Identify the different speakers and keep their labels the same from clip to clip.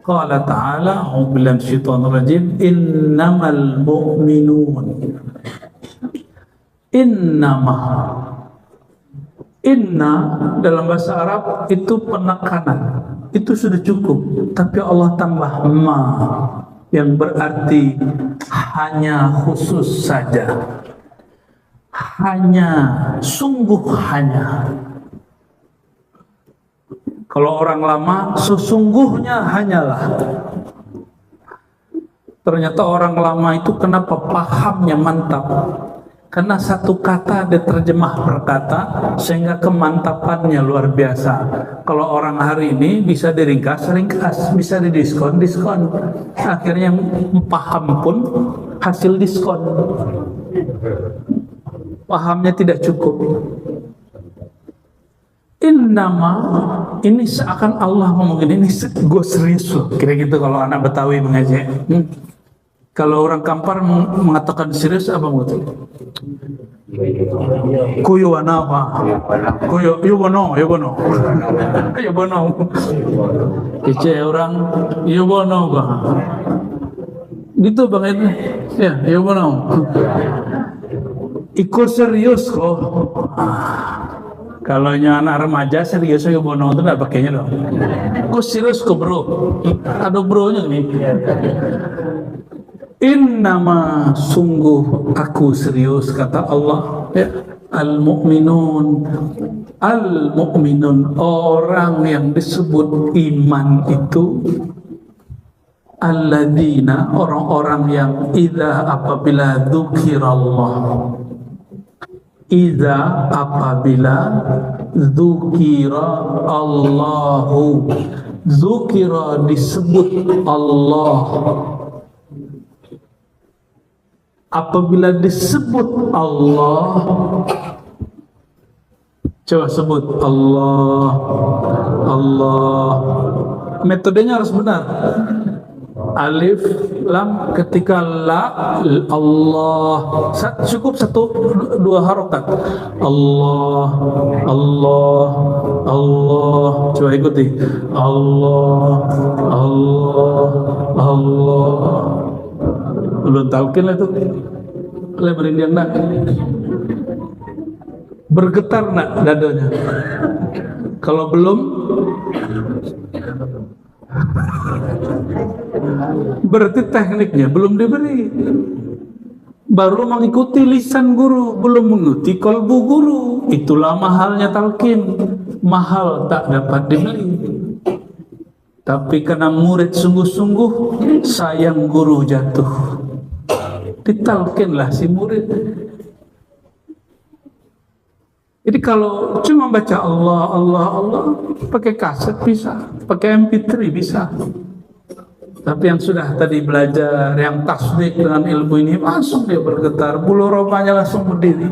Speaker 1: Qala ta'ala a'udzu billahi minasyaitonir rajim innamal mu'minun innama inna dalam bahasa Arab itu penekanan, itu sudah cukup, tapi Allah tambah ma yang berarti hanya khusus saja, hanya, sungguh hanya. Kalau orang lama sesungguhnya hanyalah. Ternyata orang lama itu kenapa pahamnya mantap? Karena satu kata diterjemah berkata sehingga kemantapannya luar biasa. Kalau orang hari ini bisa diringkas, bisa didiskon, diskon. Akhirnya paham pun hasil diskon. Pahamnya tidak cukup. Innama, ini seakan Allah ngomong ini gue serius loh. Kira gitu kalau anak Betawi mengaji. Kalau orang Kampar mengatakan serius apa betul? Kuyo apa? Kuyo yubono. Kece orang yubono bah. Gitu Bang itu. Ya, yubono. Ikut serius kok. Kalau anak remaja serius ya bono itu nggak pakainya dong. Kok serius kok bro? Ada bronya nih. Innama sungguh aku serius kata Allah. Ya. Al-mu'minun orang yang disebut iman itu alladzina orang-orang yang apabila dzukirallah apabila dzukira Allahu dzukira disebut Allah apabila disebut Allah coba sebut Allah metodenya harus benar alif lam ketika la Allah cukup dua harokat Allah coba ikuti Allah belum talqin lah itu kalian merinding nak bergetar nak dadanya kalau belum berarti tekniknya belum diberi, baru mengikuti lisan guru, belum mengikuti kolbu guru. Itulah mahalnya talqin, mahal tak dapat dibeli. Tapi karena murid sungguh-sungguh, sayang guru jatuh, ditalqinlah si murid. Jadi kalau cuma baca Allah pakai kaset bisa, pakai MP3 bisa. Tapi yang sudah tadi belajar, yang tasdik dengan ilmu ini langsung dia bergetar, bulu romanya langsung berdiri.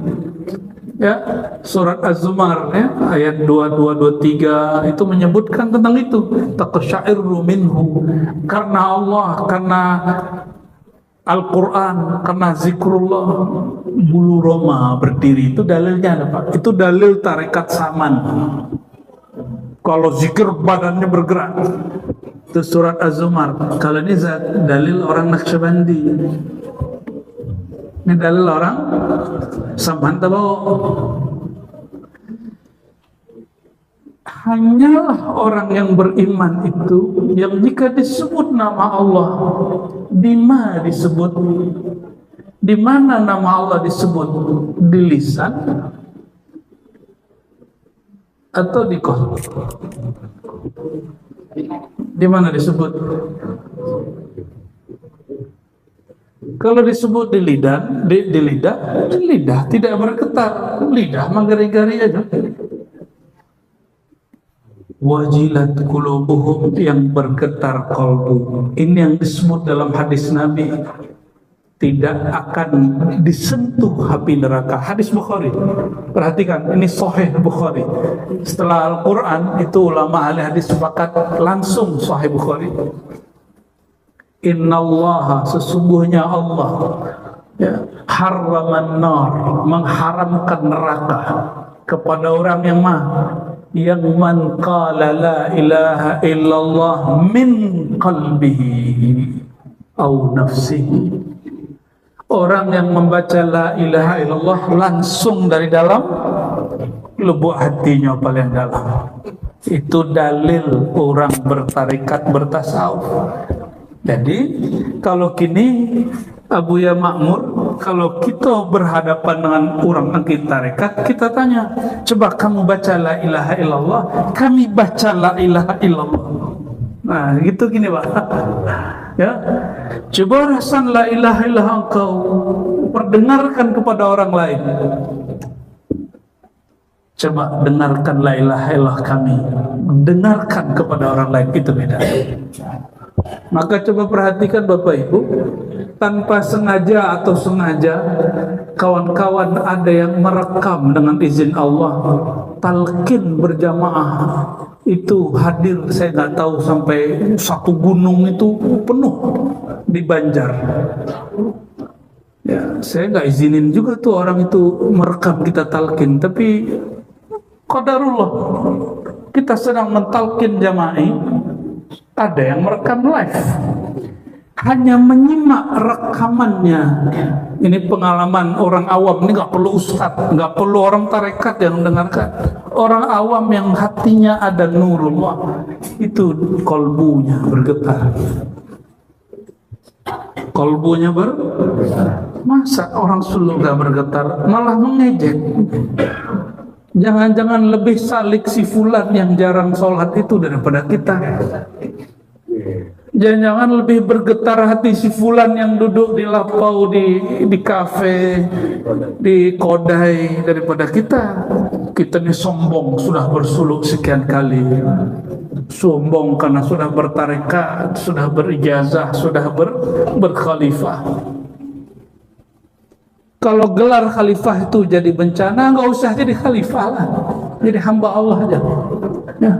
Speaker 1: Ya, surat Az-Zumar ya, ayat 22-23 itu menyebutkan tentang itu. Taqsya'irru minhu, karena Allah, karena Al-Quran, karena zikrullah bulu roma berdiri. Itu dalilnya ada Pak. Itu dalil tarekat saman. Kalau zikir badannya bergerak. Itu surat Az-Zumar. Kalau ini dalil orang Naqsyabandi. Ini dalil orang Saman Tabau. Hanyalah orang yang beriman itu yang jika disebut nama Allah, di mana disebut, di mana nama Allah disebut, di lisan atau di qalb? Di mana disebut? Kalau disebut di lidah, di lidah tidak bergetar, lidah menggari-gari aja. Wajilat qulubuhum, yang bergetar qalbu. Ini yang disebut dalam hadis Nabi, tidak akan disentuh api neraka. Hadis Bukhari. Perhatikan, ini Sahih Bukhari. Setelah Al-Quran, itu ulama ahli hadis sepakat langsung Sahih Bukhari. Innallaha, sesungguhnya Allah, ya, harraman nar, mengharamkan neraka kepada orang yang yang man qala la ilaha illallah min qalbihi au nafsihi. Orang yang membaca la ilaha illallah langsung dari dalam lubuk hatinya paling dalam. Itu dalil orang bertarekat, bertasawuf. Jadi kalau kini Abuya Makmur, kalau kita berhadapan dengan orang angkit tarekat, kita tanya, coba kamu baca la ilaha illallah, kami baca la ilaha illallah. Nah, gitu gini Pak. Ya, coba rasan la ilaha illallah engkau perdengarkan kepada orang lain. Coba dengarkan la ilaha illallah kami, dengarkan kepada orang lain, itu beda. Maka coba perhatikan Bapak Ibu, tanpa sengaja atau sengaja kawan-kawan ada yang merekam dengan izin Allah talqin berjamaah itu hadir, saya nggak tahu sampai satu gunung itu penuh di Banjar. Ya, saya nggak izinin juga tuh orang itu merekam kita talqin, tapi qadarullah kita sedang mentalqin jamaah, ada yang merekam live, hanya menyimak rekamannya. Ini pengalaman orang awam, ini nggak perlu ustadz, nggak perlu orang tarekat yang mendengarkan. Orang awam yang hatinya ada nurullah, itu kolbunya bergetar. Kolbunya masa orang suluh nggak bergetar, malah mengejek. Jangan-jangan lebih salik si fulan yang jarang sholat itu daripada kita. Jangan-jangan lebih bergetar hati si fulan yang duduk di lapau, di kafe, di kodai daripada kita. Kita ini sombong, sudah bersuluk sekian kali. Sombong karena sudah bertarekat, sudah berijazah, sudah berkhalifah. Kalau gelar khalifah itu jadi bencana, nggak usah jadi khalifah lah, jadi hamba Allah aja. Ya.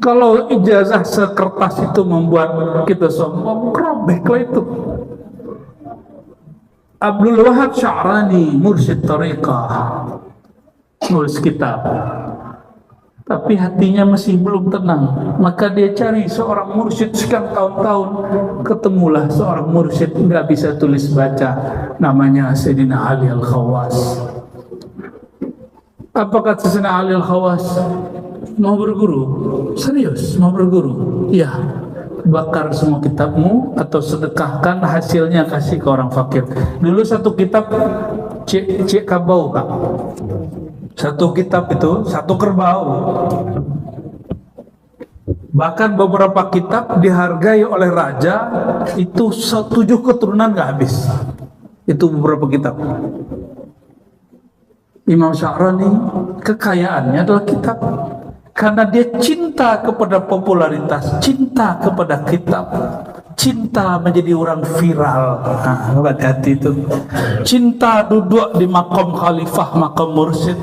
Speaker 1: Kalau ijazah sekertas itu membuat kita sombong, robeklah itu. Abdul Wahab Sya'rani, mursyid tariqah, nulis kitab, tapi hatinya masih belum tenang. Maka dia cari seorang mursyid sekian tahun-tahun, ketemulah seorang mursyid nggak bisa tulis baca, namanya Sayyidina Ali Al-Khawas. Apa kata Sayyidina Ali Al-Khawas? Mau berguru? Serius mau berguru? Ya, bakar semua kitabmu atau sedekahkan hasilnya kasih ke orang fakir. Dulu satu kitab cek kabau Pak. Satu kitab itu satu kerbau. Bahkan beberapa kitab dihargai oleh raja itu 7 keturunan nggak habis. Itu beberapa kitab. Imam Sya'rani kekayaannya adalah kitab. Karena dia cinta kepada popularitas, cinta kepada kitab, cinta menjadi orang viral. Nah, hati-hati itu. Cinta duduk di makom khalifah, makom mursyid.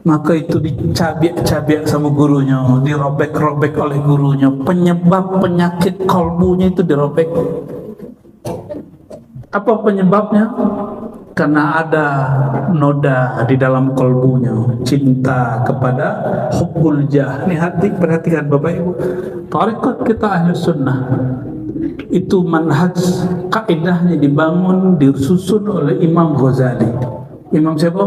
Speaker 1: Maka itu dicabik-cabik sama gurunya, dirobek-robek oleh gurunya. Penyebab penyakit kolbunya itu dirobek. Apa penyebabnya? Karena ada noda di dalam kolbunya, cinta kepada hubbul jah. Ini hati, perhatikan Bapak Ibu. Tarekat kita ahli sunnah itu manhaj, kaidahnya dibangun, disusun oleh Imam Ghazali. Imam siapa?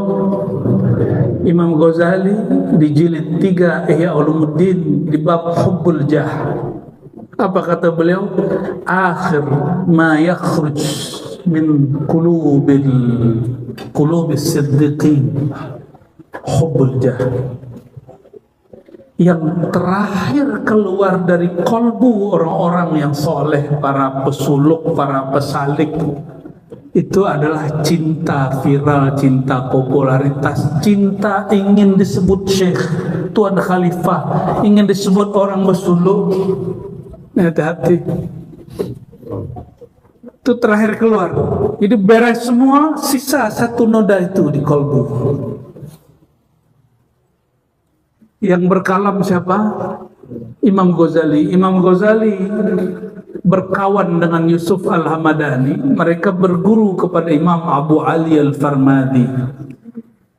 Speaker 1: Imam Ghazali di jilid 3 Ihya Ulumuddin di bab hubbul jah. Apa kata beliau? Akhir ma yakhruj min qulubis siddiqin hubbul jah. Yang terakhir keluar dari kolbu orang-orang yang soleh, para pesuluk, para pesalik, itu adalah cinta viral, cinta popularitas, cinta ingin disebut syekh, tuan khalifah, ingin disebut orang bersuluk. Hati-hati. Itu terakhir keluar. Jadi beres semua, sisa satu noda itu di kolbu. Yang berkalam siapa? Imam Ghazali. Imam Ghazali berkawan dengan Yusuf Al-Hamadani. Mereka berguru kepada Imam Abu Ali Al-Farmadi.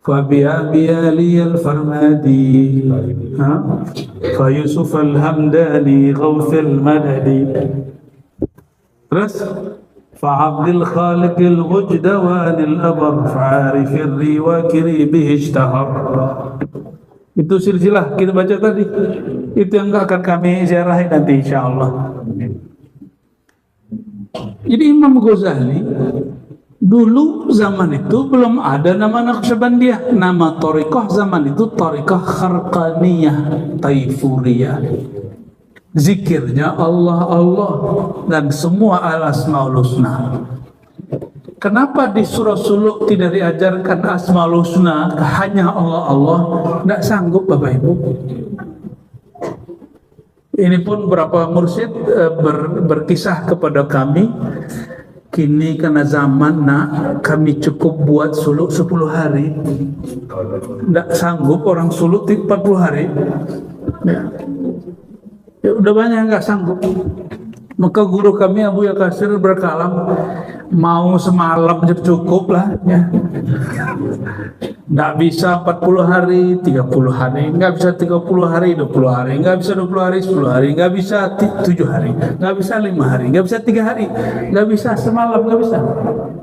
Speaker 1: فبأبي علي الفرمادي فيوسف الهمداني غوث المدد terus فعبد الخالق الوجدوان الأبر فعارف الرواكري به اشتهر. Itu silsilah kita baca tadi. Itu yang akan kami ziarahi nanti insyaallah. Jadi Imam Ghazali dulu zaman itu belum ada nama Naqsyabandiyah. Nama thariqah zaman itu thariqah Kharqaniyah Taifuriyah. Zikirnya Allah Allah dan semua al-asmaul husna. Kenapa di surah suluk tidak diajarkan asmaul husna, hanya Allah Allah? Tidak sanggup Bapak Ibu. Ini pun beberapa mursyid berkisah kepada kami. Kini karena zaman kami cukup buat suluk 10 hari. Tidak sanggup orang suluk 40 hari. Ya udah banyak nggak sanggup. Maka guru kami Abu Yakasir berkalam, mau semalam cukup lah ya. Nggak bisa 40 hari, 30 hari, nggak bisa 30 hari, 20 hari, nggak bisa 20 hari, 10 hari, nggak bisa 7 hari, nggak bisa 5 hari, nggak bisa 3 hari, nggak bisa semalam, nggak bisa.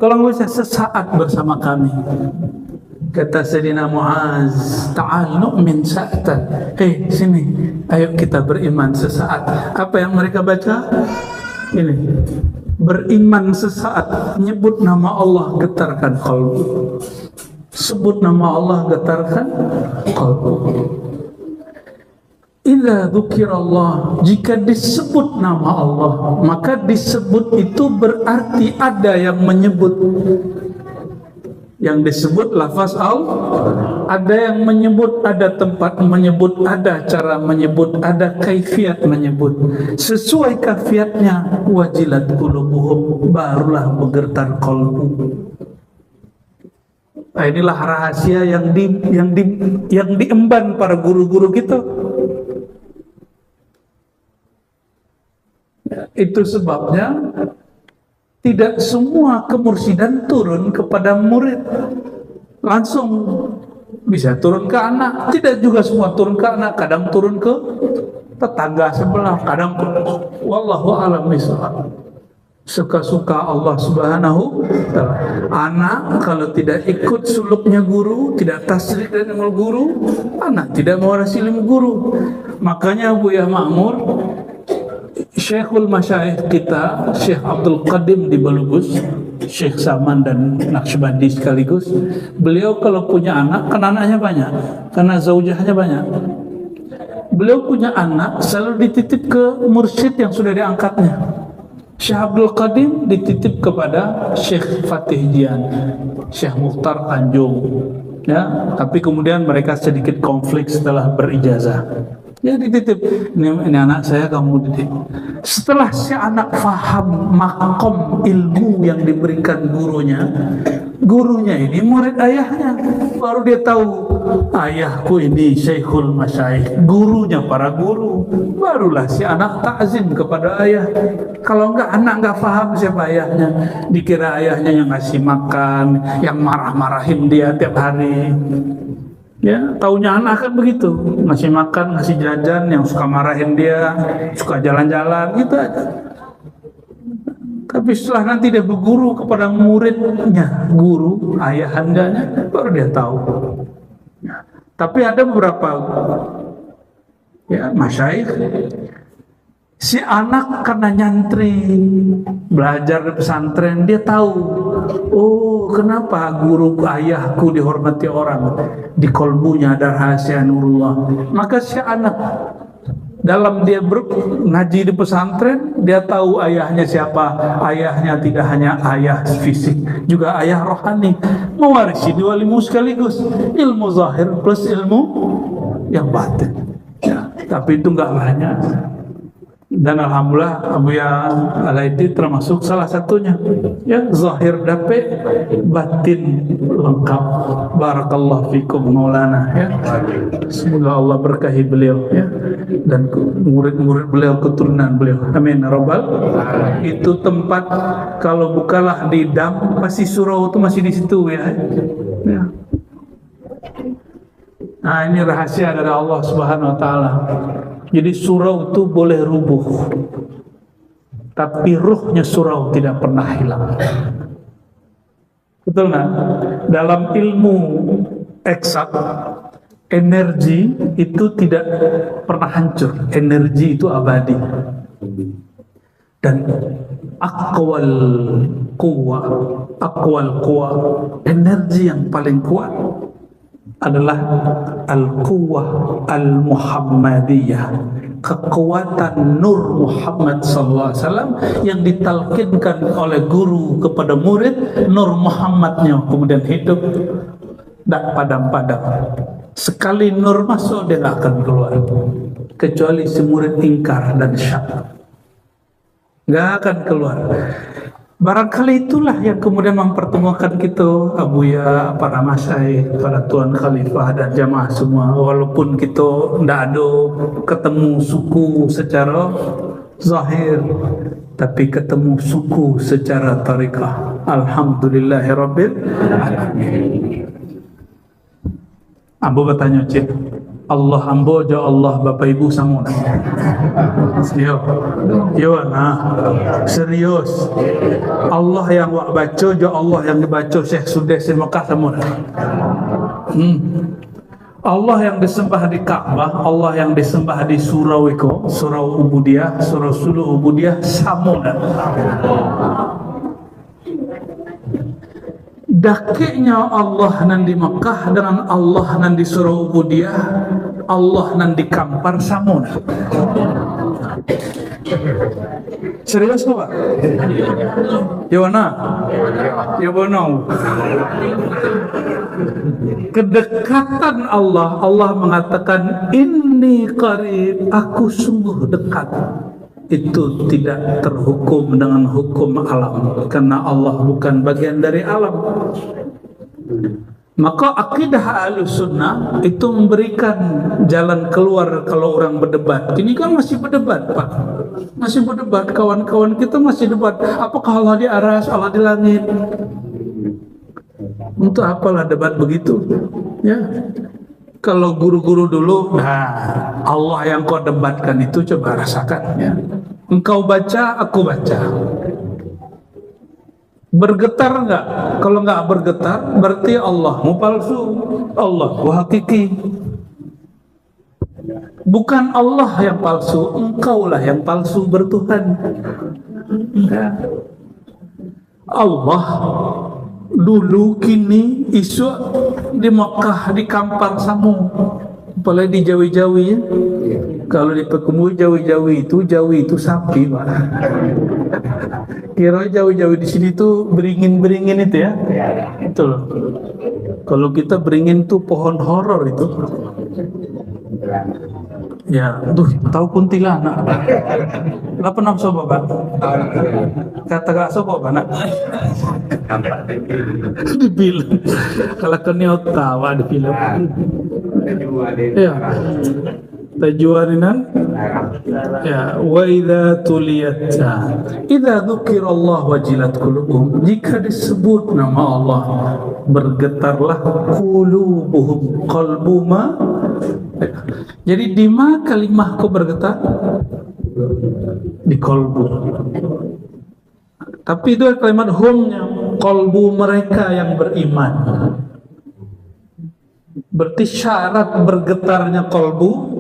Speaker 1: Kalau nggak bisa sesaat bersama kami. Kata Sayyidina Muaz, ta'al nu'min sa'atan. Sini, ayo kita beriman sesaat. Apa yang mereka baca? Ini, beriman sesaat. Nyebut nama Allah, getarkan qalbu. Sebut nama Allah, getarkan qalbu. Idza dzukirallah, jika disebut nama Allah, maka disebut itu berarti ada yang menyebut. Yang disebut lafaz Allah, ada yang menyebut, ada tempat menyebut, ada cara menyebut, ada kaifiat menyebut. Sesuai kaifiatnya, wajilat qulubuhum, barulah bergetar qalbu. Nah, inilah rahasia yang diemban para guru-guru kita. Itu sebabnya tidak semua kemursidan turun kepada murid langsung, bisa turun ke anak, tidak juga semua turun ke anak, kadang turun ke tetangga sebelah, kadang wallahu a'lam bishawab. Suka-suka Allah Subhanahu wa ta'ala. Anak kalau tidak ikut suluknya guru, tidak tasdik dan ilmu guru, anak tidak mewarisi ilmu guru. Makanya Buya Ma'mur, Syekhul Masyayikh kita, Syekh Abdul Qadim di Balubus, Syekh Saman dan Naqsyabandi sekaligus, beliau kalau punya anak, kan anaknya banyak, karena zaujahnya banyak. Beliau punya anak, selalu dititip ke mursyid yang sudah diangkatnya. Syekh Abdul Qadim dititip kepada Syekh Fatih Jian, Syekh Mukhtar Tanjung, ya. Tapi kemudian mereka sedikit konflik setelah berijazah. Ya dititip, ini anak saya kamu didik. Setelah si anak faham makom ilmu yang diberikan gurunya ini murid ayahnya, baru dia tahu ayahku ini Syekhul Masyayikh, gurunya para guru. Barulah si anak takzim kepada ayah. Kalau enggak, anak enggak paham siapa ayahnya, dikira ayahnya yang ngasih makan, yang marah-marahin dia tiap hari. Ya, taunya anak kan begitu, ngasih makan, ngasih jajan, yang suka marahin dia, suka jalan-jalan, gitu aja. Tapi setelah nanti dia berguru kepada muridnya, guru, ayahandanya, baru dia tahu. Ya. Tapi ada beberapa masyayikh, si anak karena nyantri, belajar di pesantren, dia tahu, oh kenapa guru ayahku dihormati orang, di kolbunya ada rahasia nurullah. Maka si anak dalam dia ngaji di pesantren, dia tahu ayahnya siapa. Ayahnya tidak hanya ayah fisik, juga ayah rohani, mewarisi dua ilmu sekaligus, ilmu zahir plus ilmu yang batin. Ya, tapi itu enggak banyak. Dan alhamdulillah Abuya Alaiti termasuk salah satunya. Ya, zahir dape, batin lengkap. Barakallahu fikum Maulana, ya. Semoga Allah berkahi beliau, ya, dan murid-murid beliau, keturunan beliau. Amin rabbal. Itu tempat kalau bukalah di Dam, pasti surau itu masih di situ, ya. Ya. Nah, ini rahasia dari Allah Subhanahu wa taala. Jadi surau itu boleh rubuh, tapi ruhnya surau tidak pernah hilang. Betul nggak? Dalam ilmu eksak, energi itu tidak pernah hancur. Energi itu abadi. Dan aqwal quwa, energi yang paling kuat adalah al-quwwah al-muhammadiyah, kekuatan Nur Muhammad SAW yang ditalkinkan oleh guru kepada murid. Nur Muhammadnya kemudian hidup, tidak padam-padam. Sekali nur masuk dia tidak akan keluar, kecuali si murid ingkar dan syak, nggak akan keluar. Barangkali itulah yang kemudian mempertemukan kita, Abuya, para masyayikh, para tuan khalifah dan jamaah semua. Walaupun kita tidak ada ketemu suku secara zahir, tapi ketemu suku secara tariqah. Alhamdulillahirabbil alamin. Abu bertanya, Cik, Allah ambo jo Allah Bapak Ibu samun. Yo nah, serius. Allah yang wak baca jo Allah yang dibaca Syekh Sudes di Mekah samun. Allah yang disembah di Ka'bah, Allah yang disembah di surau iko, surau Ubudiyah, surau Sulu Ubudiyah samun. Dakiknya Allah nan di Mekah dengan Allah nan di surau Ubudiyah, Allah nan di Kampar samun. Serius Pak? Yowana? Yobono. Kedekatan Allah, Allah mengatakan inni qarib, aku sungguh dekat. Itu tidak terhukum dengan hukum alam, karena Allah bukan bagian dari alam. Maka akidah Ahlussunnah itu memberikan jalan keluar kalau orang berdebat. Ini kan masih berdebat, Pak. Masih berdebat, kawan-kawan kita masih debat. Apakah Allah di aras, Allah di langit? Untuk apalah debat begitu? Ya. Kalau guru-guru dulu, nah Allah yang kau debatkan itu coba rasakan ya. Engkau baca, aku baca. Bergetar enggak? Kalau enggak bergetar, berarti Allah mu palsu, Allah mu hakiki. Bukan Allah yang palsu, engkaulah yang palsu bertuhan. Ya. Allah dulu, kini, isu di Mekah, di Kampar Samu, apalagi di Jawi-Jawi ya. Kalau di Pekemui Jawi-Jawi itu sapi, Pak. Kira Jawi-Jawi di sini tuh beringin-beringin itu ya. Itu loh. Kalau kita beringin tuh pohon horor itu. Ya, tahu kuntilanak. Lah pernah coba, Pak? Kata gak coba, Pak, nak? Di film. Kalau kena tawa di film. Ya. Tajuaninan. Ya, wa idza tuliyat. Idza dzukirallah wajilat qulubuhum. Jika disebut nama Allah, bergetarlah qulubuhum, qalbuma. Jadi di mana kalimah kau bergetar? Di kolbu. Tapi itu kalimat humnya, kolbu mereka yang beriman. Berarti syarat bergetarnya kolbu.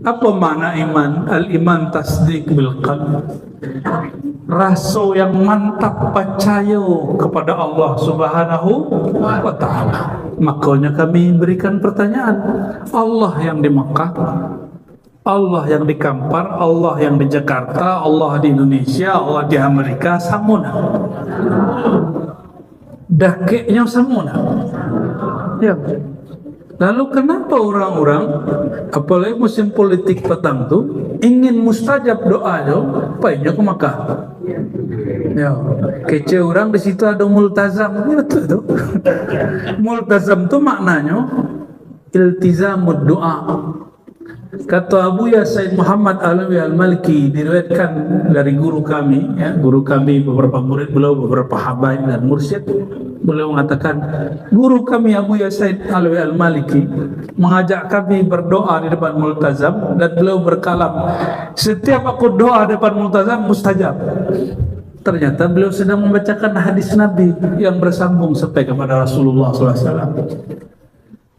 Speaker 1: Apa makna iman? Al-iman tasdik bil qalb. Rasa yang mantap percaya kepada Allah Subhanahu wa ta'ala. Makanya kami berikan pertanyaan. Allah yang di Mekah, Allah yang di Kampar, Allah yang di Jakarta, Allah di Indonesia, Allah di Amerika, samuna. Dakiknya samuna. Ya. Lalu kenapa orang-orang, apalagi musim politik petang tuh, ingin mustajab doanya, payahnya ke Makkah. Ya, kece orang di situ ada multazam, ini betul tuh. Multazam tuh maknanya iltizamud doa. Kata Abuya Said Muhammad Alawi Al-Maliki, diriwayatkan dari guru kami, ya, guru kami, beberapa murid beliau, beberapa habaib dan mursyid. Beliau mengatakan, guru kami Abuya Said Alawi Al-Maliki mengajak kami berdoa di depan multazam, dan beliau berkalam, setiap aku doa di depan multazam mustajab. Ternyata beliau sedang membacakan hadis Nabi yang bersambung sampai kepada Rasulullah SAW.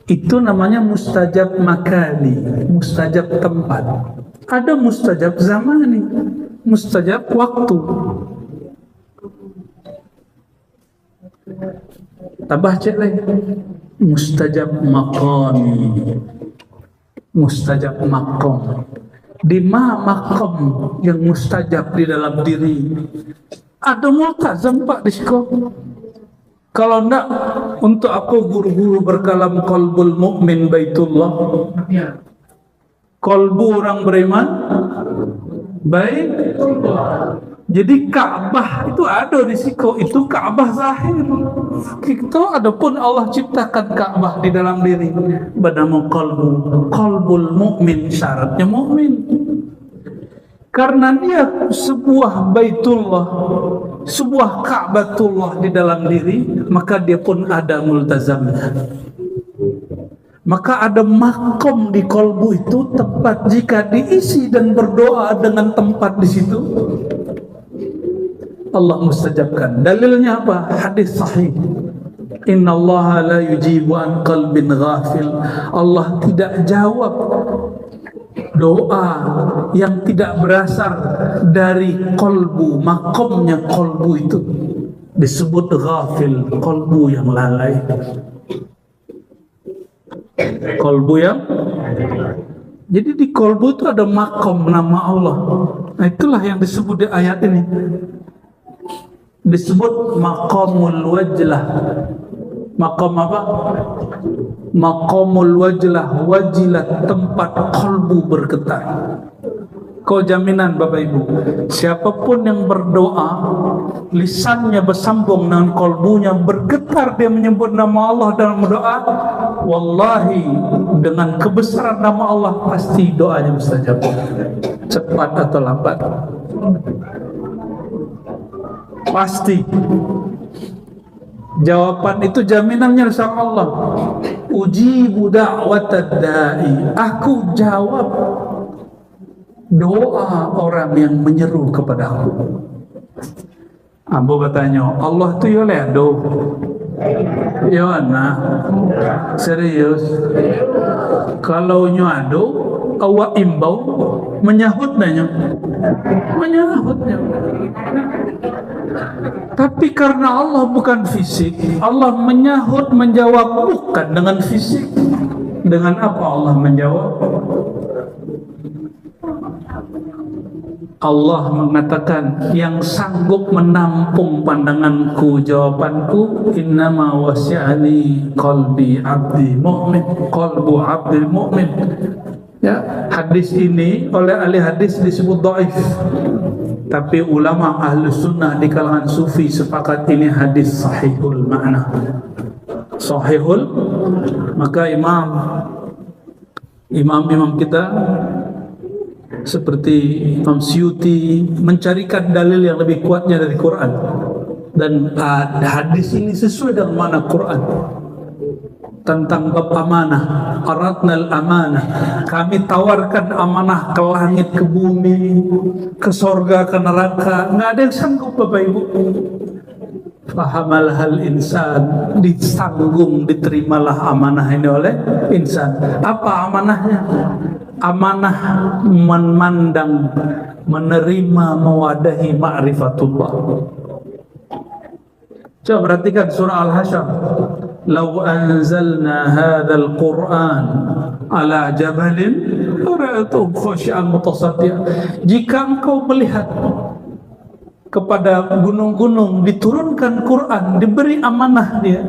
Speaker 1: Itu namanya mustajab makani, mustajab tempat. Ada mustajab zamani, mustajab waktu. Tambah cek lagi, mustajab maqami, mustajab maqam. Di makom yang mustajab di dalam diri. Ada multazam Pak di sekolah. Kalau enggak, untuk aku guru-guru berkalam qalbul mu'min baitullah. Qalbu orang beriman baitullah. Jadi Ka'bah itu ada di situ, itu Ka'bah zahir. Kita adapun Allah ciptakan Ka'bah di dalam diri. Bernama qalbu, qalbul mu'min, syaratnya mu'min. Karena dia sebuah baitullah, sebuah Ka'batullah di dalam diri, maka dia pun ada multazamnya. Maka ada makom di kolbu itu, tempat jika diisi dan berdoa dengan tempat di situ, Allah mustajabkan. Dalilnya apa? Hadis sahih. Inna Allah la yujibu an qalbin ghafil. Allah tidak jawab doa yang tidak berasal dari kolbu. Makomnya kolbu itu disebut ghafil, kolbu yang lalai, kolbu yang. Jadi di kolbu itu ada makom nama Allah. Nah itulah yang disebut di ayat ini, disebut maqamul wajlah. Maqam apa? Maqamul wajlah, wajilat, tempat kolbu bergetar. Kau jaminan Bapak Ibu, siapapun yang berdoa, lisannya bersambung dengan kolbunya, bergetar dia menyebut nama Allah dalam berdoa, wallahi dengan kebesaran nama Allah pasti doanya mustajab, cepat atau lambat, pasti. Jawaban itu jaminannya sama Allah. Ujibu da'watad da'i, aku jawab doa orang yang menyeru kepadaku. Abu bertanya, Allah tu yo ledo. Yo nah. Serius. Kalau nyo ado, awak imbau menyahut nanya. Menyahutnya. Tapi karena Allah bukan fisik, Allah menyahut, menjawab bukan dengan fisik. Dengan apa Allah menjawab? Allah mengatakan, yang sanggup menampung pandanganku, jawabanku, innama wasi'ani qalbi abdi mu'min, qalbu abdi mu'min. Ya, hadis ini oleh ahli hadis disebut dhaif. Tapi ulama ahli sunnah di kalangan sufi sepakat ini hadis sahihul makna. Sahihul, maka imam kita seperti Imam Suyuti mencarikan dalil yang lebih kuatnya dari Quran, dan hadis ini sesuai dengan makna Quran tentang bab amanah. Aradnal amanah, kami tawarkan amanah ke langit, ke bumi, ke sorga, ke neraka. Nggak ada yang sanggup Bapak Ibu. Fahamal hal insan, ditanggung, diterimalah amanah ini oleh insan. Apa amanahnya? Amanah memandang, menerima, mewadahi ma'rifatullah. Coba perhatikan surah Al-Hasyr. Lau anzalna hadzal Qur'an ala jabalin ra'aytuhu khashi'an mutasaddian. Jika engkau melihat kepada gunung-gunung diturunkan Quran, diberi amanah dia,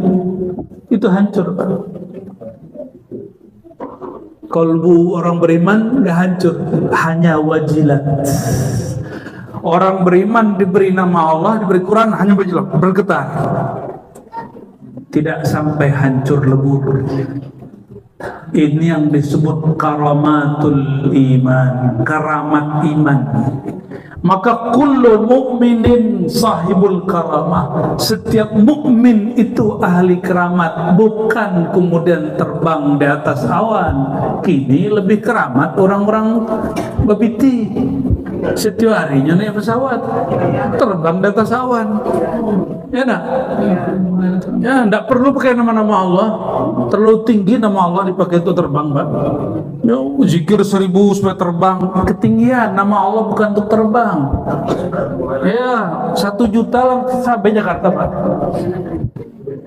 Speaker 1: itu hancur Pak. Kalbu orang beriman enggak hancur, hanya wajilat. Orang beriman diberi nama Allah, diberi Quran, hanya wajilat, bergetar. Tidak sampai hancur lebur. Ini yang disebut karamatul iman, karamat iman. Maka kullu mukminin sahibul karamah. Setiap mukmin itu ahli keramat, bukan kemudian terbang di atas awan. Kini lebih keramat orang-orang babiti. Setiap harinya naik pesawat, terbang di atas awan. Ya enggak? Ya, enggak perlu pakai nama-nama Allah. Terlalu tinggi nama Allah dipakai itu terbang, Pak. Ya, zikir 1000 supaya terbang. Ketinggian nama Allah bukan untuk terbang. Ya, 1 juta lah sampai Jakarta, Pak.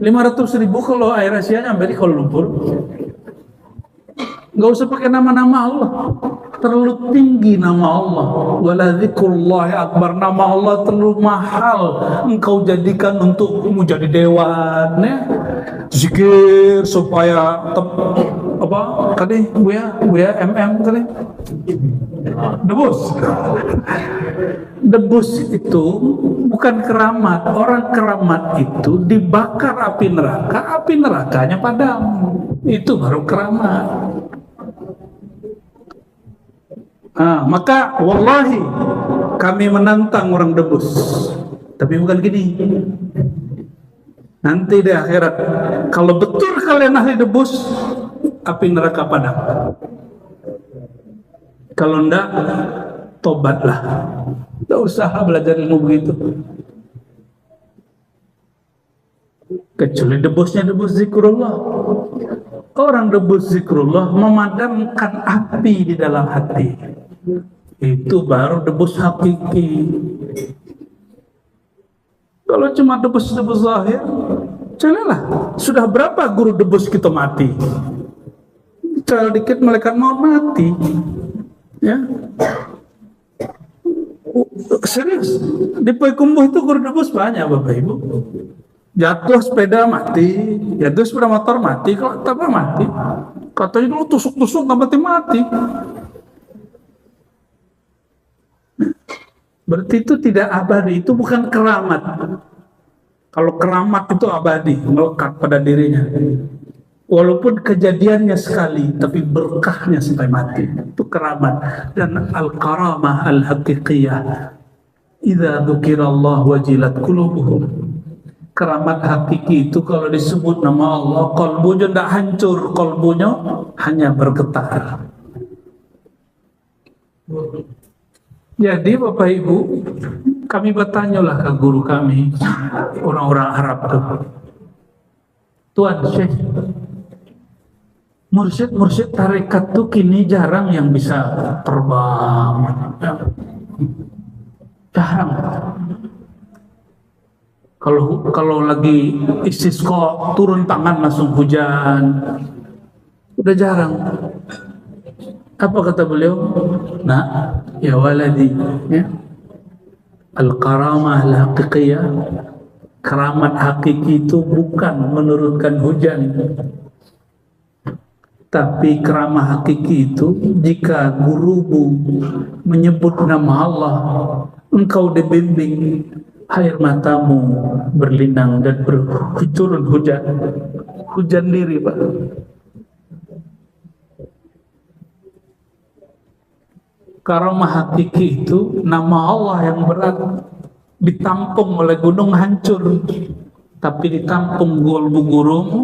Speaker 1: 500.000 kalau Air Asia nyampe di Kuala Lumpur. Nggak usah pakai nama-nama Allah, terlalu tinggi nama Allah. Wala dzikrullahi akbar, nama Allah terlalu mahal engkau jadikan untuk menjadi dewan, ya. Zikir supaya apa tadi Buya MM tadi debus itu bukan keramat. Orang keramat itu dibakar api nerakanya padam, itu baru keramat. Maka wallahi kami menantang orang debus, tapi bukan gini. Nanti di akhirat, kalau betul kalian ahli debus, api neraka padam. Kalau enggak, tobatlah. Tidak usah belajar ilmu begitu. Kecuali debusnya debus zikrullah. Orang debus zikrullah memadamkan api di dalam hati. Itu baru debus hakiki. Kalau cuma debus-debus zahir, celalah. Sudah berapa guru debus kita mati? Celah dikit malaikat mau mati. Ya. Serius. Di Payakumbuh itu guru debus banyak, Bapak Ibu. Jatuh sepeda mati, jatuh sepeda motor mati, kalau tak mati. Katanya dulu tusuk-tusuk nggak mati-mati. Berarti itu tidak abadi, itu bukan keramat. Kalau keramat itu abadi, melekat pada dirinya. Walaupun kejadiannya sekali, tapi berkahnya sampai mati. Itu keramat. Dan al-karamah al-haqiqiyah. Idza dzukirallah wajilat qulubuhum. Keramat hakiki itu kalau disebut nama Allah, kalbunya tidak hancur, kalbunya hanya bergetar. Jadi Bapak Ibu, kami bertanyalah ke guru kami, orang-orang Arab tuh, Tuan Syekh, mursyid tarekat tuh kini jarang yang bisa terbang, jarang. Kalau lagi istisqa turun tangan langsung hujan, udah jarang. Apa kata beliau? Nah, ya waladi, ya. Al-karamah al-haqiqiyah, keramat hakiki itu bukan menurunkan hujan, tapi keramat hakiki itu jika gurumu menyebut nama Allah, engkau dibimbing, air matamu berlinang dan turun hujan diri, Pak. Karamah hakiki itu nama Allah yang berat, ditampung oleh gunung hancur, tapi ditampung gurumu,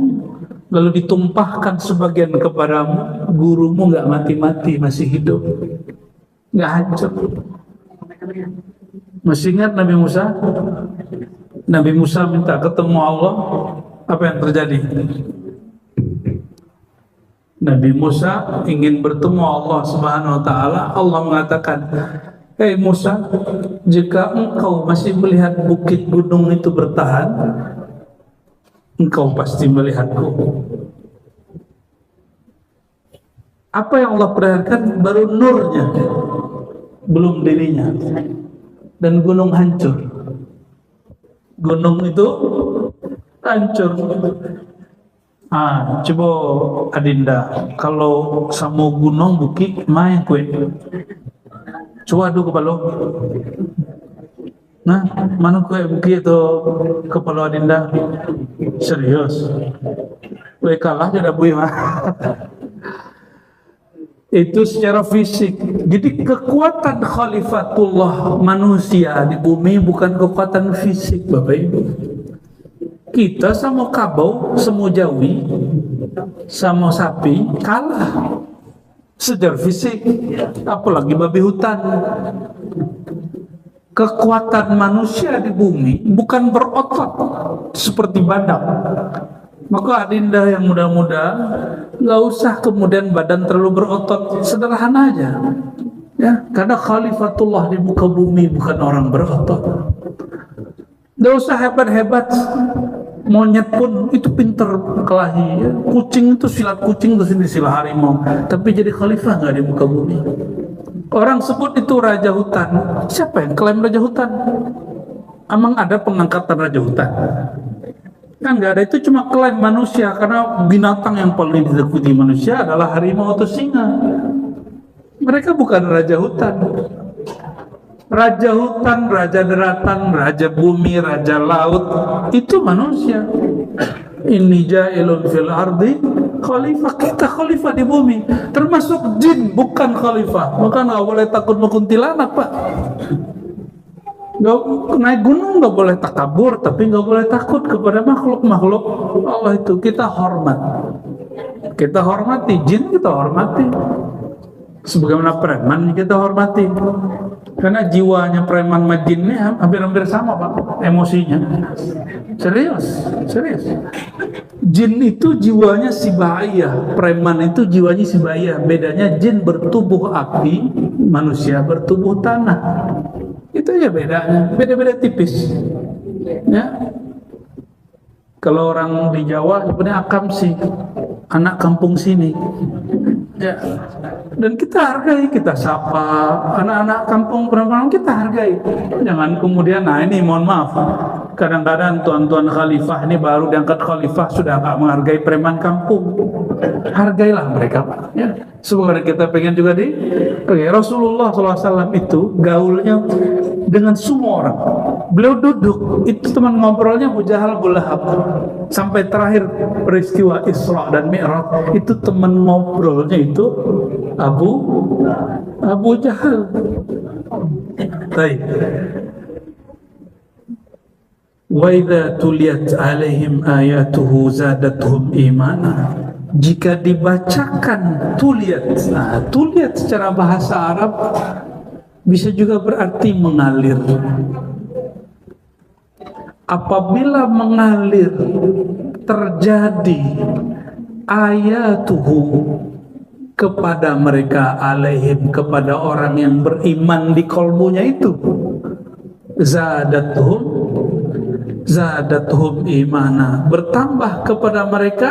Speaker 1: lalu ditumpahkan sebagian kepadamu, gurumu nggak mati-mati, masih hidup, nggak hancur. Masih ingat Nabi Musa? Nabi Musa minta ketemu Allah, apa yang terjadi? Nabi Musa ingin bertemu Allah Subhanahu wa Ta'ala. Allah mengatakan, hei Musa, jika engkau masih melihat bukit gunung itu bertahan, engkau pasti melihatku. Apa yang Allah perlihatkan baru nurnya, belum dirinya. Dan gunung hancur. Gunung itu hancur. Coba Adinda, kalau sama gunung bukit main kue. Coba dulu kepala. Nah, mana kue bukit itu kepala Adinda? Serius. Kue kalah jadi bui mah. Itu secara fisik. Jadi kekuatan khalifatullah manusia di bumi bukan kekuatan fisik, Bapak Ibu. Kita sama kabau, sama jawi, sama sapi kalah secara fisik, apalagi babi hutan. Kekuatan manusia di bumi bukan berotot seperti badak. Maka adinda yang muda-muda, nggak usah kemudian badan terlalu berotot, sederhana aja. Ya, karena khalifatullah di muka bumi bukan orang berotot. Nggak usah hebat-hebat. Monyet pun itu pinter kelahi, ya. Kucing itu silat kucing, terus ini silat harimau. Tapi jadi khalifah nggak di muka bumi. Orang sebut itu raja hutan. Siapa yang klaim raja hutan? Emang ada pengangkatan raja hutan? Kan nggak ada, itu cuma klaim manusia, karena binatang yang paling ditakuti manusia adalah harimau atau singa. Mereka bukan raja hutan. Raja hutan, raja daratan, raja bumi, raja laut itu manusia. Inni ja'ilun fil ardi khalifah. Kita khalifah di bumi, termasuk jin bukan khalifah. Maka nggak boleh takut sama kuntilanak, Pak. Nggak, naik gunung nggak boleh takabur, tapi nggak boleh takut kepada makhluk-makhluk Allah itu. Kita hormat, kita hormati jin, kita hormati sebagaimana preman kita hormati, karena jiwanya preman sama jin ini hampir-hampir sama, Pak, emosinya. Serius. Jin itu jiwanya si bahaya, preman itu jiwanya si bahaya. Bedanya jin bertubuh api, manusia bertubuh tanah. Itu aja bedanya, beda-beda tipis. Ya. Kalau orang di Jawa sebenarnya akam sih, anak kampung sini. Ya. Dan kita hargai, kita sapa anak-anak kampung perempuan, kita hargai. Jangan kemudian, nah ini mohon maaf, kadang-kadang tuan-tuan khalifah ini baru diangkat khalifah sudah nggak menghargai preman kampung. Hargailah mereka, Pak. Ya. Semoga kita pengen juga Rasulullah SAW itu gaulnya dengan semua orang. Beliau duduk, itu teman ngobrolnya Abu Jahal, Abu Lahab. Sampai terakhir peristiwa Isra dan Mi'raj, itu teman ngobrolnya itu Abu Jahal. Baik. Wa idza tuliyat alaihim ayatuhu zadatuhum imana. Jika dibacakan tuliyat, nah, tuliyat secara bahasa Arab bisa juga berarti mengalir. Apabila mengalir terjadi ayatuhu kepada mereka, alaihim, kepada orang yang beriman di kolbunya itu, zadatuhum imana, bertambah kepada mereka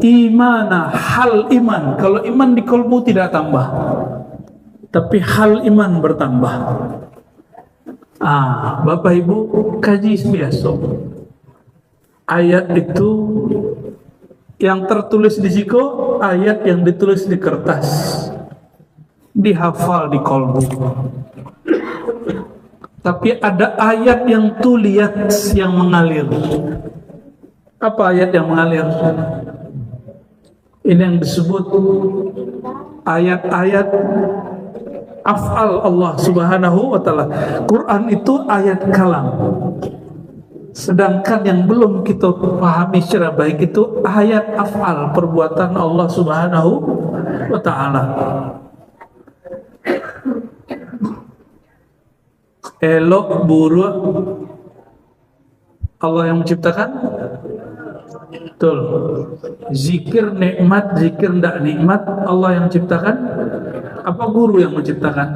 Speaker 1: imana, hal iman. Kalau iman di kolbu tidak tambah, tapi hal iman bertambah. Bapak Ibu kaji biasa. Ayat itu yang tertulis di siku, ayat yang ditulis di kertas, dihafal di kolbu. Tapi ada ayat yang tuliyat, yang mengalir. Apa ayat yang mengalir? Ini yang disebut ayat-ayat af'al Allah Subhanahu wa ta'ala. Quran itu ayat kalam. Sedangkan yang belum kita pahami secara baik itu ayat af'al, perbuatan Allah Subhanahu wa ta'ala. Elok, buruk, Allah yang menciptakan. Betul. Zikir nikmat, zikir tidak nikmat, Allah yang menciptakan. Apa guru yang menciptakan?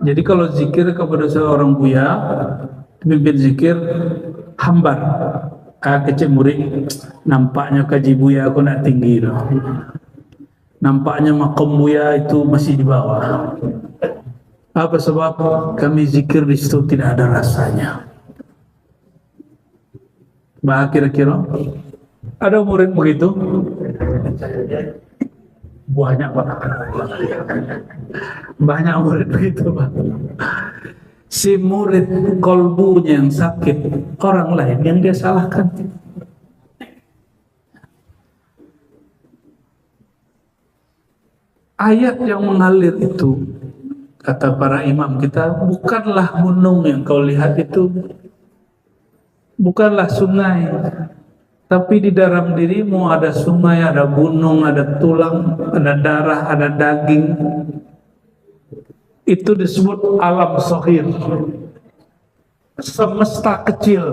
Speaker 1: Jadi kalau zikir kepada seorang buya, pimpin zikir, hambar. Kecil murid, nampaknya kaji buya aku nak tinggi loh. Nampaknya makom buya itu masih di bawah. Apa sebab? Kami zikir di situ tidak ada rasanya. Bah, kira-kira ada murid begitu? Banyak, Pak. Banyak murid begitu, Pak. Si murid kolbunya yang sakit, orang lain yang dia salahkan. ayat yang mengalir itu, kata para imam kita, bukanlah gunung yang kau lihat itu, bukanlah sungai, tapi di dalam dirimu ada sungai, ada gunung, ada tulang, ada darah, ada daging. Itu disebut alam shahir, semesta kecil.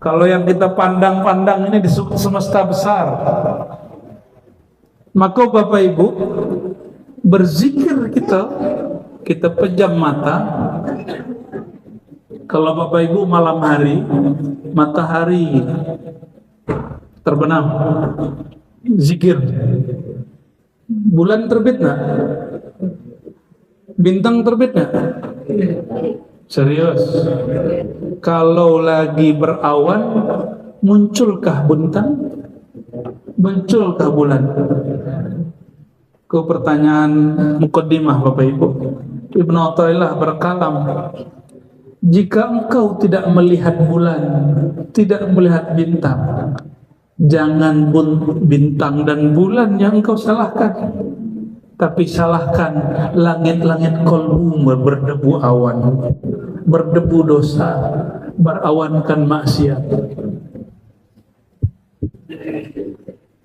Speaker 1: Kalau yang kita pandang-pandang ini disebut semesta besar. Maka Bapak Ibu, berzikir kita pejam mata. Kalau Bapak Ibu malam hari, matahari terbenam, zikir. Bulan terbit nggak? Bintang terbit nggak? Serius? Kalau lagi berawan, munculkah bintang? Munculkah bulan? Ke pertanyaan mukaddimah Bapak Ibu. Ibnu Athaillah berkalam, jika engkau tidak melihat bulan, tidak melihat bintang, jangan bintang dan bulan yang engkau salahkan, tapi salahkan langit-langit kolbu berdebu awan, berdebu dosa, berawankan maksiat.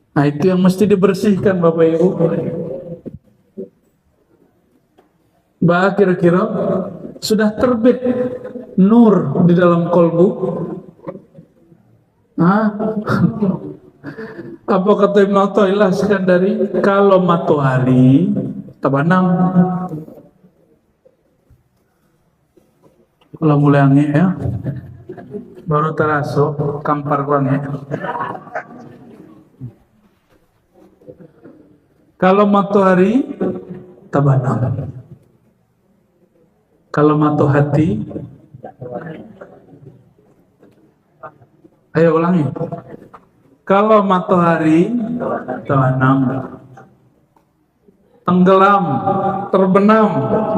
Speaker 1: Nah, itu yang mesti dibersihkan Bapak Ibu. Bah, kira-kira sudah terbit nur di dalam kolbu. Apa kata Ibnu Athaillah Iskandari? Kalau matahari tabanam, kalau mulai angin ya, baru terasa kampar kurang ya. Kalau matahari tabanam, kalau matahati, ayo ulangi. Kalau matahari terbenam, tenggelam, terbenam,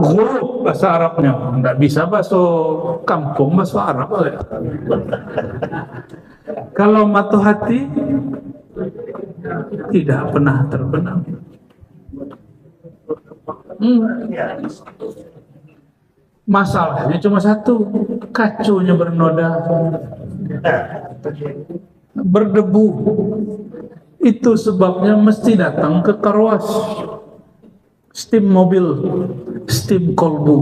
Speaker 1: ghurub bahasa Arabnya. Enggak bisa bahasa kampung, bahasa Arab. Kalau matahati tidak pernah terbenam. Masalahnya cuma satu, kacunya bernoda, berdebu. Itu sebabnya mesti datang ke karwas, steam mobil, steam kolbu.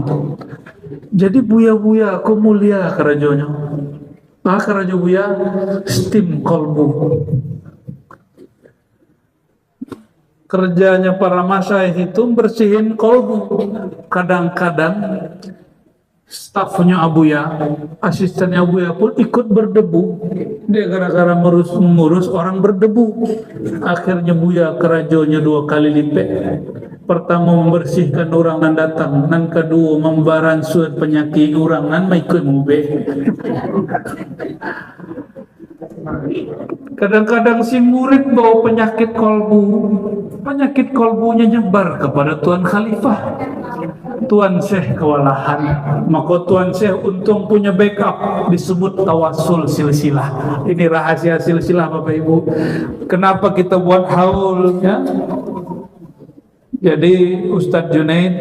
Speaker 1: Jadi buya-buya aku mulia kerajonya, kerajo buya steam kolbu. Kerjanya para masyayikh itu bersihin kolbu. Kadang-kadang stafnya Abuya, asistennya Abuya pun ikut berdebu. Dia gara-gara mengurus orang berdebu. Akhirnya Buya kerajonya 2 kali lipat. Pertama membersihkan orang yang datang, dan kedua membaran suat penyakit orang yang ikut mube. Kadang-kadang si murid bawa penyakit kolbu. Penyakit kolbunya nyebar kepada Tuan Khalifah. Tuan Syekh kewalahan. Maka Tuan Syekh untung punya backup, disebut tawasul silsilah. Ini rahasia silsilah Bapak Ibu. Kenapa kita buat haul ya? Jadi Ustadz Junaid,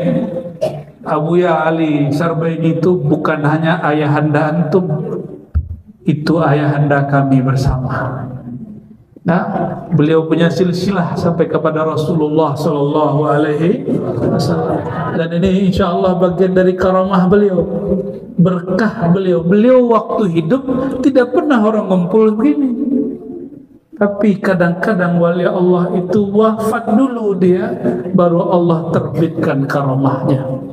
Speaker 1: Abuya Ali Sarbaini itu bukan hanya ayahanda antum, itu ayahanda kami bersama. Nah, beliau punya silsilah sampai kepada Rasulullah Sallallahu Alaihi Wasallam. Dan ini insya Allah bagian dari karamah beliau, berkah beliau. Beliau waktu hidup tidak pernah orang ngumpul begini. Tapi kadang-kadang wali Allah itu wafat dulu dia, baru Allah terbitkan karamahnya.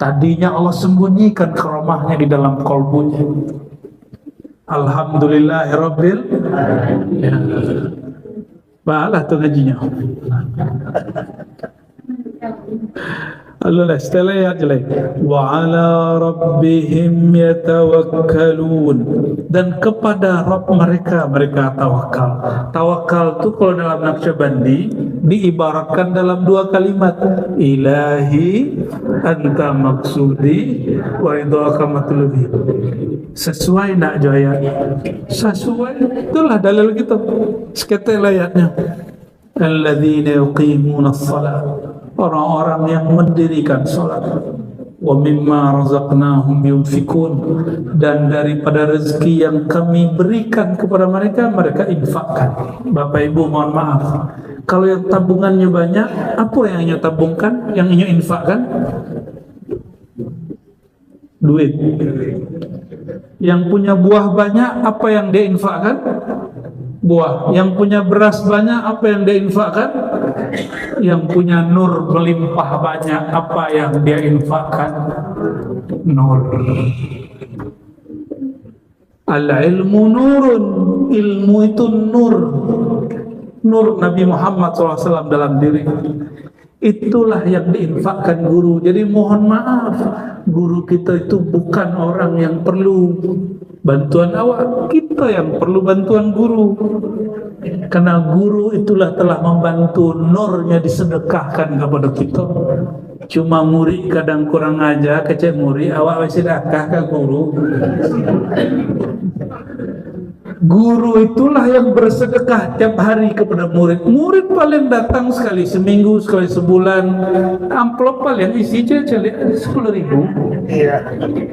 Speaker 1: Tadinya Allah sembunyikan karamahnya di dalam kolbunya. Alhamdulillahirabbil alamin. Baiklah tu ngajinya. Allah setelah ayat jelek. Wa ala rabbihim yatawakkalun. Dan kepada Rabb mereka tawakal. Tawakal itu kalau dalam Naqsyabandi diibaratkan dalam 2 kalimat. Ilahi anta maksudi wa idhaka matlubi. Sesuai nak jaya? Sesuai. Itulah dalil kita. Seketel ayatnya. Alladzina yuqimuna as-salat orang-orang yang mendirikan sholat. Wa mimma razaqnahum yunfikun, dan daripada rezeki yang kami berikan kepada mereka, mereka infakkan. Bapak Ibu mohon maaf, kalau yang tabungannya banyak, apa yang inyo tabungkan, yang inyo infakkan? Duit. Yang punya buah banyak, apa yang dia infakkan? Buah. Yang punya beras banyak, apa yang dia infakkan? Yang punya nur melimpah banyak, apa yang dia infakkan? Nur. Al-ilmu nurun, ilmu itu nur. Nur Nabi Muhammad SAW dalam diri. Itulah yang diinfakkan guru. Jadi mohon maaf, guru kita itu bukan orang yang perlu bantuan awak, kita yang perlu bantuan guru. Karena guru itulah telah membantu, nurnya disedekahkan kepada kita. Cuma murid kadang kurang aja, kecil murid awak masih sedekah ke guru. Guru itulah yang bersedekah tiap hari kepada murid. Murid paling datang sekali seminggu, sekali sebulan. Amplop paling isi celi 10.000, 50.000.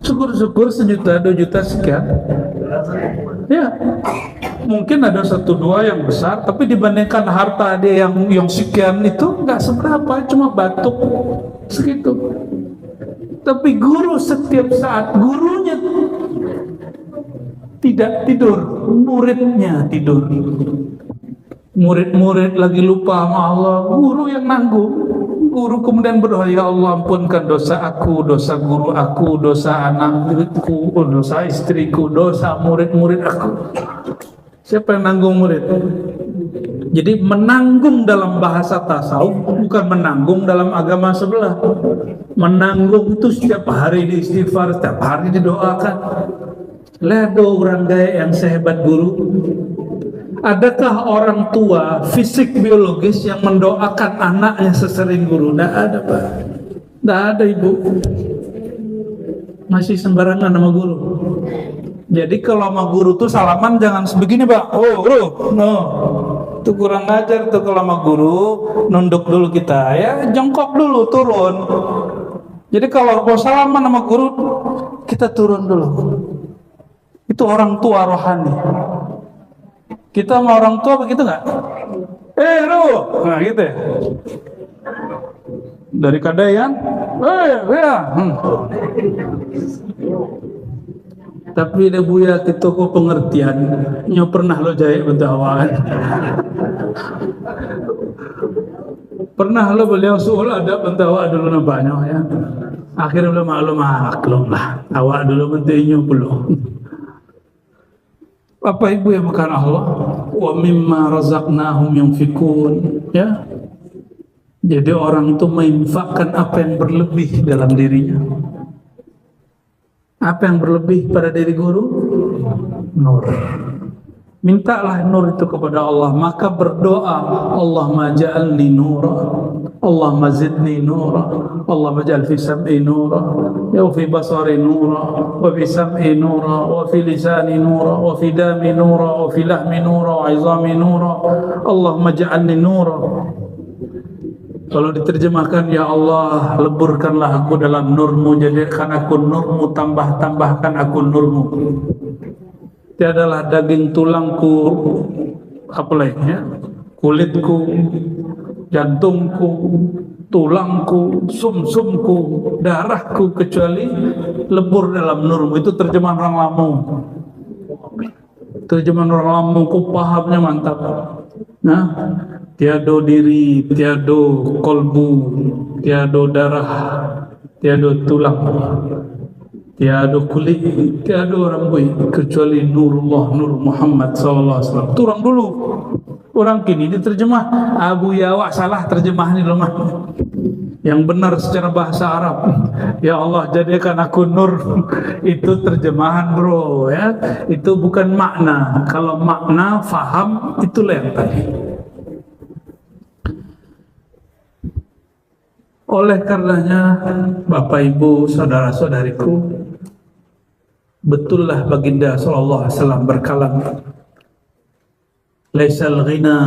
Speaker 1: Syukur-syukur 1 juta, 2 juta sekian. Ya, mungkin ada 1-2 yang besar, tapi dibandingkan harta dia yang sekian itu nggak seberapa, cuma batuk segitu. Tapi guru setiap saat, gurunya tidak tidur, muridnya tidur. Murid-murid lagi lupa sama Allah, guru yang nanggung. Guru kemudian berdoa, ya Allah ampunkan dosa aku, dosa guru aku, dosa anakku, dosa istriku, dosa murid-murid aku. Siapa yang nanggung murid? Jadi menanggung dalam bahasa tasawuf bukan menanggung dalam agama sebelah. Menanggung itu setiap hari diistighfar, setiap hari didoakan. Lihat orang gaya yang sehebat guru. Adakah orang tua fisik biologis yang mendoakan anaknya sesering guru? Tidak ada, Pak. Tidak ada, Ibu. Masih sembarangan sama guru. Jadi kalau sama guru tuh salaman jangan sebegini, Pak. Oh, guru, no. Itu kurang ajar tuh kalau sama guru, nunduk dulu kita, ya jongkok dulu, turun. Jadi kalau mau salaman sama guru, kita turun dulu. Itu orang tua rohani. Kita sama orang tua begitu nggak? Lu, nah gitu ya. Dari kadayan, ya. Tapi dia buya kita kok pengertian. Nyo pernah lo jahit bentawa. Pernah lo beliau suul ada bentawa dulu nampaknya ya. Akhirnya lo maklum lah. Awak dulu bentinyo belum. Bapak Ibu yang bukan Allah, wa mimma razaqnahum yunfikun, ya. Jadi orang itu menginfakkan apa yang berlebih dalam dirinya. Apa yang berlebih pada diri guru? Nur. Mintalah nur itu kepada Allah, maka berdoa, Allahumma ja'alni nura, Allahumma zidni nura, Allahumma ja'al fi sam'i nura, ya fi basari nura, wa fi sam'i nura, wa fi lisani nura, wa fi dami nura, wa fi lahmi nura, wa izami nura, Allahumma ja'alni nura. Kalau diterjemahkan, ya Allah leburkanlah aku dalam nurmu, jadikan aku nurmu, tambahkan aku nurmu. Tiadalah daging tulangku, apa lainnya, kulitku, jantungku, tulangku, sumsumku, darahku, kecuali lebur dalam nurmu. Itu terjemahan orang Lampung. Terjemahan orang Lampung, ku pahamnya mantap. Nah, tiado diri, tiado kolbu, tiado darah, tiado tulang, tiado kulit, tiado rambut, kecuali nurullah, nur Muhammad SAW. Turang dulu. Orang kini diterjemah Abu Yawa salah terjemah ini lemah. Yang benar secara bahasa Arab, ya Allah jadikan aku nur. Itu terjemahan bro ya. Itu bukan makna. Kalau makna faham itulah yang tadi. Oleh karenanya Bapak Ibu saudara-saudariku, betullah baginda sallallahu alaihi wasallam berkalam, Laisal ghina,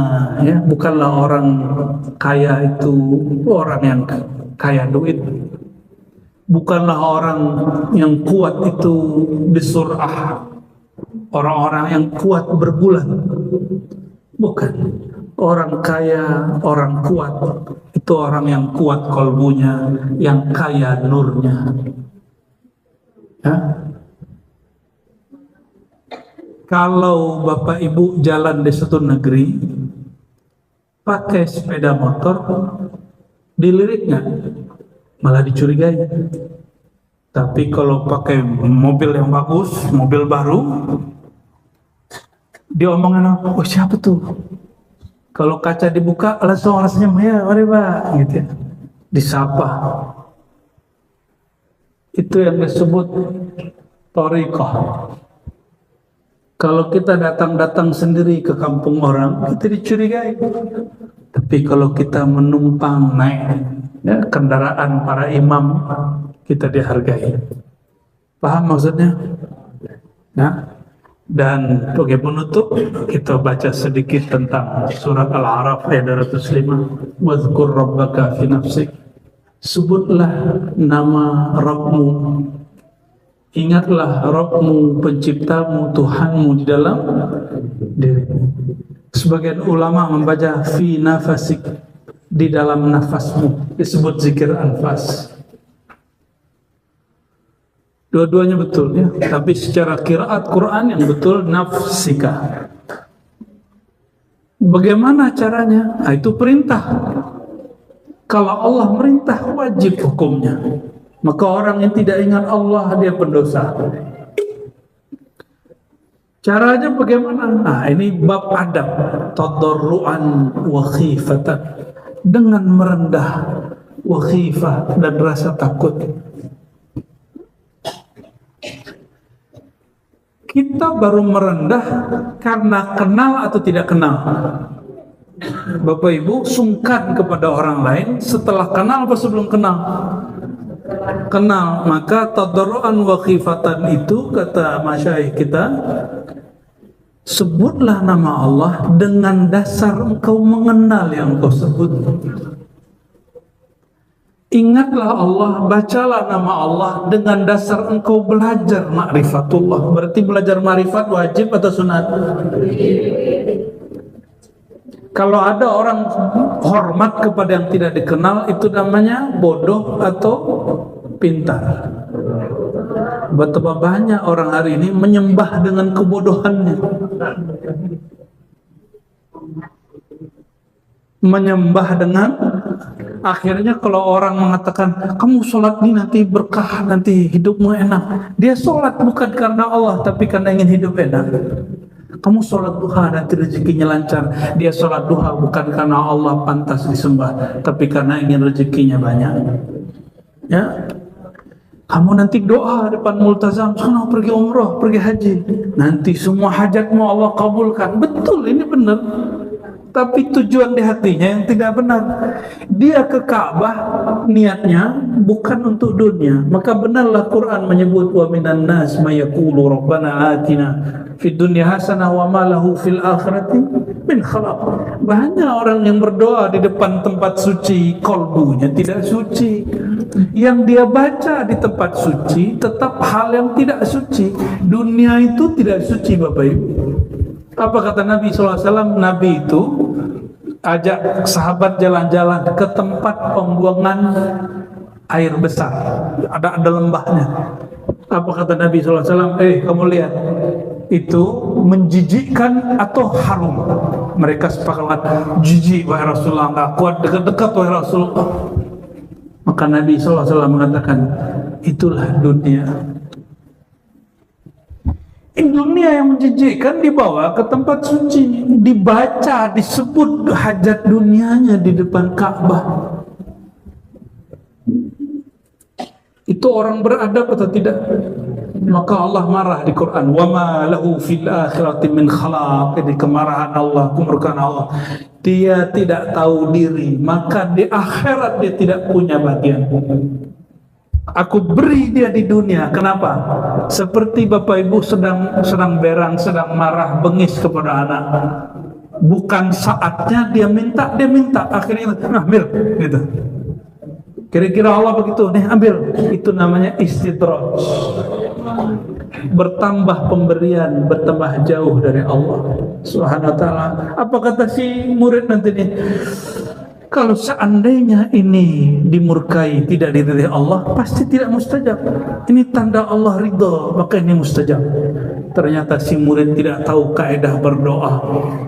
Speaker 1: ya, bukanlah orang kaya itu orang yang kaya duit. Bukanlah orang yang kuat itu bisur'ah, orang-orang yang kuat berbulan. Bukan. Orang kaya, orang kuat itu orang yang kuat kolbunya, yang kaya nurnya. Ya? Kalau Bapak Ibu jalan di suatu negeri pakai sepeda motor, dilirik nggak? Malah dicurigai. Tapi kalau pakai mobil yang bagus, mobil baru, dia omongan, oh siapa tuh? Kalau kaca dibuka langsung orang senyum, ya mari Pak, gitu ya. Disapa. Itu yang disebut thariqah. Kalau kita datang sendiri ke kampung orang, kita dicurigai. Tapi kalau kita menumpang naik, ya, kendaraan para imam, kita dihargai. Paham maksudnya? Ya. Dan sebagai penutup, kita baca sedikit tentang surat Al-A'raf ayat 205. Wadhkur rabbaka fi nafsik. Sebutlah nama Rabbmu. Ingatlah Rabbmu, penciptamu, Tuhanmu di dalam dirimu. Sebagian ulama membaca fi nafasik, di dalam nafasmu, disebut zikir anfas. Dua-duanya betul ya, tapi secara qiraat Quran yang betul nafsika. Bagaimana caranya? Nah, itu perintah. Kalau Allah merintah wajib hukumnya. Maka orang yang tidak ingat Allah dia pendosa. Caranya bagaimana? Nah, ini bab adab, tadarruan wa khifatan, dengan merendah, wa khifah, dan rasa takut. Kita baru merendah karena kenal atau tidak kenal. Bapak Ibu sungkan kepada orang lain setelah kenal apa sebelum kenal? Kenal. Maka tadarruan wa khifatan itu kata masyayikh kita, sebutlah nama Allah dengan dasar engkau mengenal yang engkau sebut. Ingatlah Allah, bacalah nama Allah dengan dasar engkau belajar ma'rifatullah. Berarti belajar ma'rifat wajib atau sunat? Kalau ada orang hormat kepada yang tidak dikenal, itu namanya bodoh atau pintar. Betapa banyak orang hari ini menyembah dengan kebodohannya. Menyembah dengan, akhirnya kalau orang mengatakan kamu sholat ini nanti berkah, nanti hidupmu enak, dia sholat bukan karena Allah tapi karena ingin hidup enak. Kamu sholat duha nanti rezekinya lancar, dia sholat duha bukan karena Allah pantas disembah tapi karena ingin rezekinya banyak. Ya, kamu nanti doa depan multazam, sana pergi umroh, pergi haji, nanti semua hajatmu Allah kabulkan. Betul, ini benar. Tapi tujuan di hatinya yang tidak benar. Dia ke Ka'bah niatnya bukan untuk dunia. Maka benarlah Quran menyebut wa minan nas may yaqulu rabbana atina fid dunya hasanah wa ma lahu fil akhirati min khalaq. Banyak orang yang berdoa di depan tempat suci, kolbunya tidak suci. Yang dia baca di tempat suci tetap hal yang tidak suci. Dunia itu tidak suci, Bapak Ibu. Apa kata Nabi SAW? Nabi itu ajak sahabat jalan-jalan ke tempat pembuangan air besar. Ada lembahnya. Apa kata Nabi SAW? Kamu lihat, itu menjijikkan atau harum? Mereka sepakat, jijik wahai Rasulullah, nggak kuat dekat-dekat wahai Rasulullah. Maka Nabi SAW mengatakan, itulah dunia. Dunia yang menjijikkan dibawa ke tempat suci, dibaca, disebut hajat dunianya di depan Ka'bah. Itu orang beradab atau tidak? Maka Allah marah di Quran, wa ma lahu fil akhirati min khalaq. Ini kemarahan Allah, kemurkaan Allah. Dia tidak tahu diri, maka di akhirat dia tidak punya bagian. Aku beri dia di dunia. Kenapa? Seperti Bapak Ibu sedang berang, sedang marah, bengis kepada anak. bukan saatnya dia minta, akhirnya ambil gitu. Kira-kira Allah begitu, nih ambil. Itu namanya istidraj. Bertambah pemberian, bertambah jauh dari Allah Subhanahu wa ta'ala. Apa kata si murid nanti nih? Kalau seandainya ini dimurkai, tidak diridhai Allah, pasti tidak mustajab. Ini tanda Allah ridha, maka ini mustajab. Ternyata si murid tidak tahu kaidah berdoa.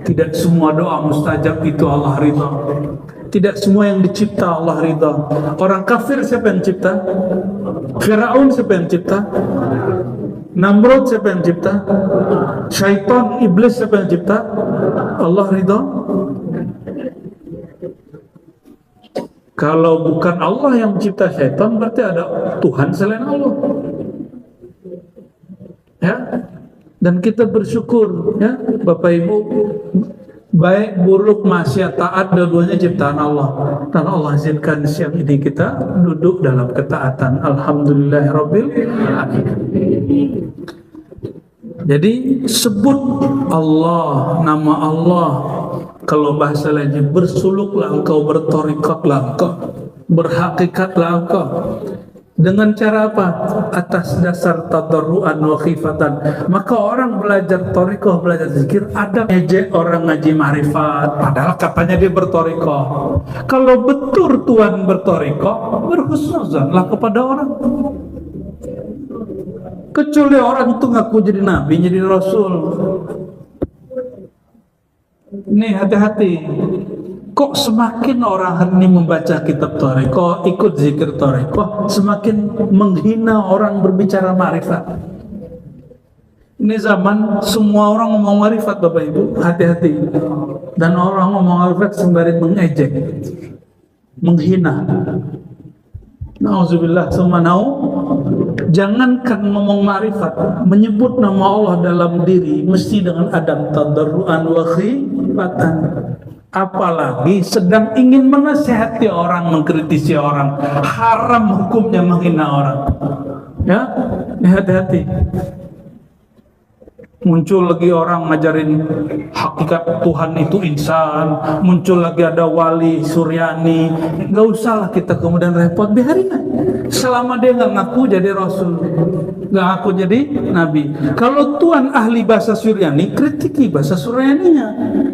Speaker 1: Tidak semua doa mustajab itu Allah ridha. Tidak semua yang dicipta Allah ridha. Orang kafir siapa yang cipta? Firaun siapa yang cipta? Namrud siapa yang cipta? Syaitan, iblis siapa yang cipta? Allah ridha. Kalau bukan Allah yang mencipta syaitan, berarti ada Tuhan selain Allah. Ya, dan kita bersyukur, ya, Bapak Ibu, baik buruk maksiat taat dua-duanya ciptaan Allah. Dan Allah izinkan siang ini kita duduk dalam ketaatan. Alhamdulillahirabbil alamin. Jadi sebut Allah, nama Allah. Kalau bahasa lainnya, bersuluklah engkau, bertorikatlah engkau, berhakikatlah engkau. Dengan cara apa? Atas dasar tadarruan wa khifatan. Maka orang belajar torikoh, belajar zikir, ada ejek orang ngaji ma'rifat, padahal katanya dia bertorikoh. Kalau betul Tuhan bertorikoh, berhusnuzanlah kepada orang. Kecuali orang itu ngaku jadi nabi, jadi rasul. Nih hati-hati. Kok semakin orang hari ini membaca kitab Thariqah, ikut zikir Thariqah, semakin menghina orang berbicara ma'rifat. Ini zaman semua orang ngomong ma'rifat, Bapak Ibu, hati-hati. Dan orang ngomong ma'rifat sembari mengejek, menghina. Nauzubillah summa jangankan ngomong ma'rifat, menyebut nama Allah dalam diri mesti dengan adab tadarruan wa khifatan. Apalagi sedang ingin menasihati orang, mengkritisi orang, haram hukumnya menghina orang. Ya, hati-hati. Muncul lagi orang ngajarin hakikat Tuhan itu insan, muncul lagi ada wali Suryani. Gak usahlah kita kemudian repot, biarin aja. Selama dia gak ngaku jadi rasul, gak ngaku jadi nabi. Kalau Tuhan ahli bahasa Suryani, kritiki bahasa Suryaninya.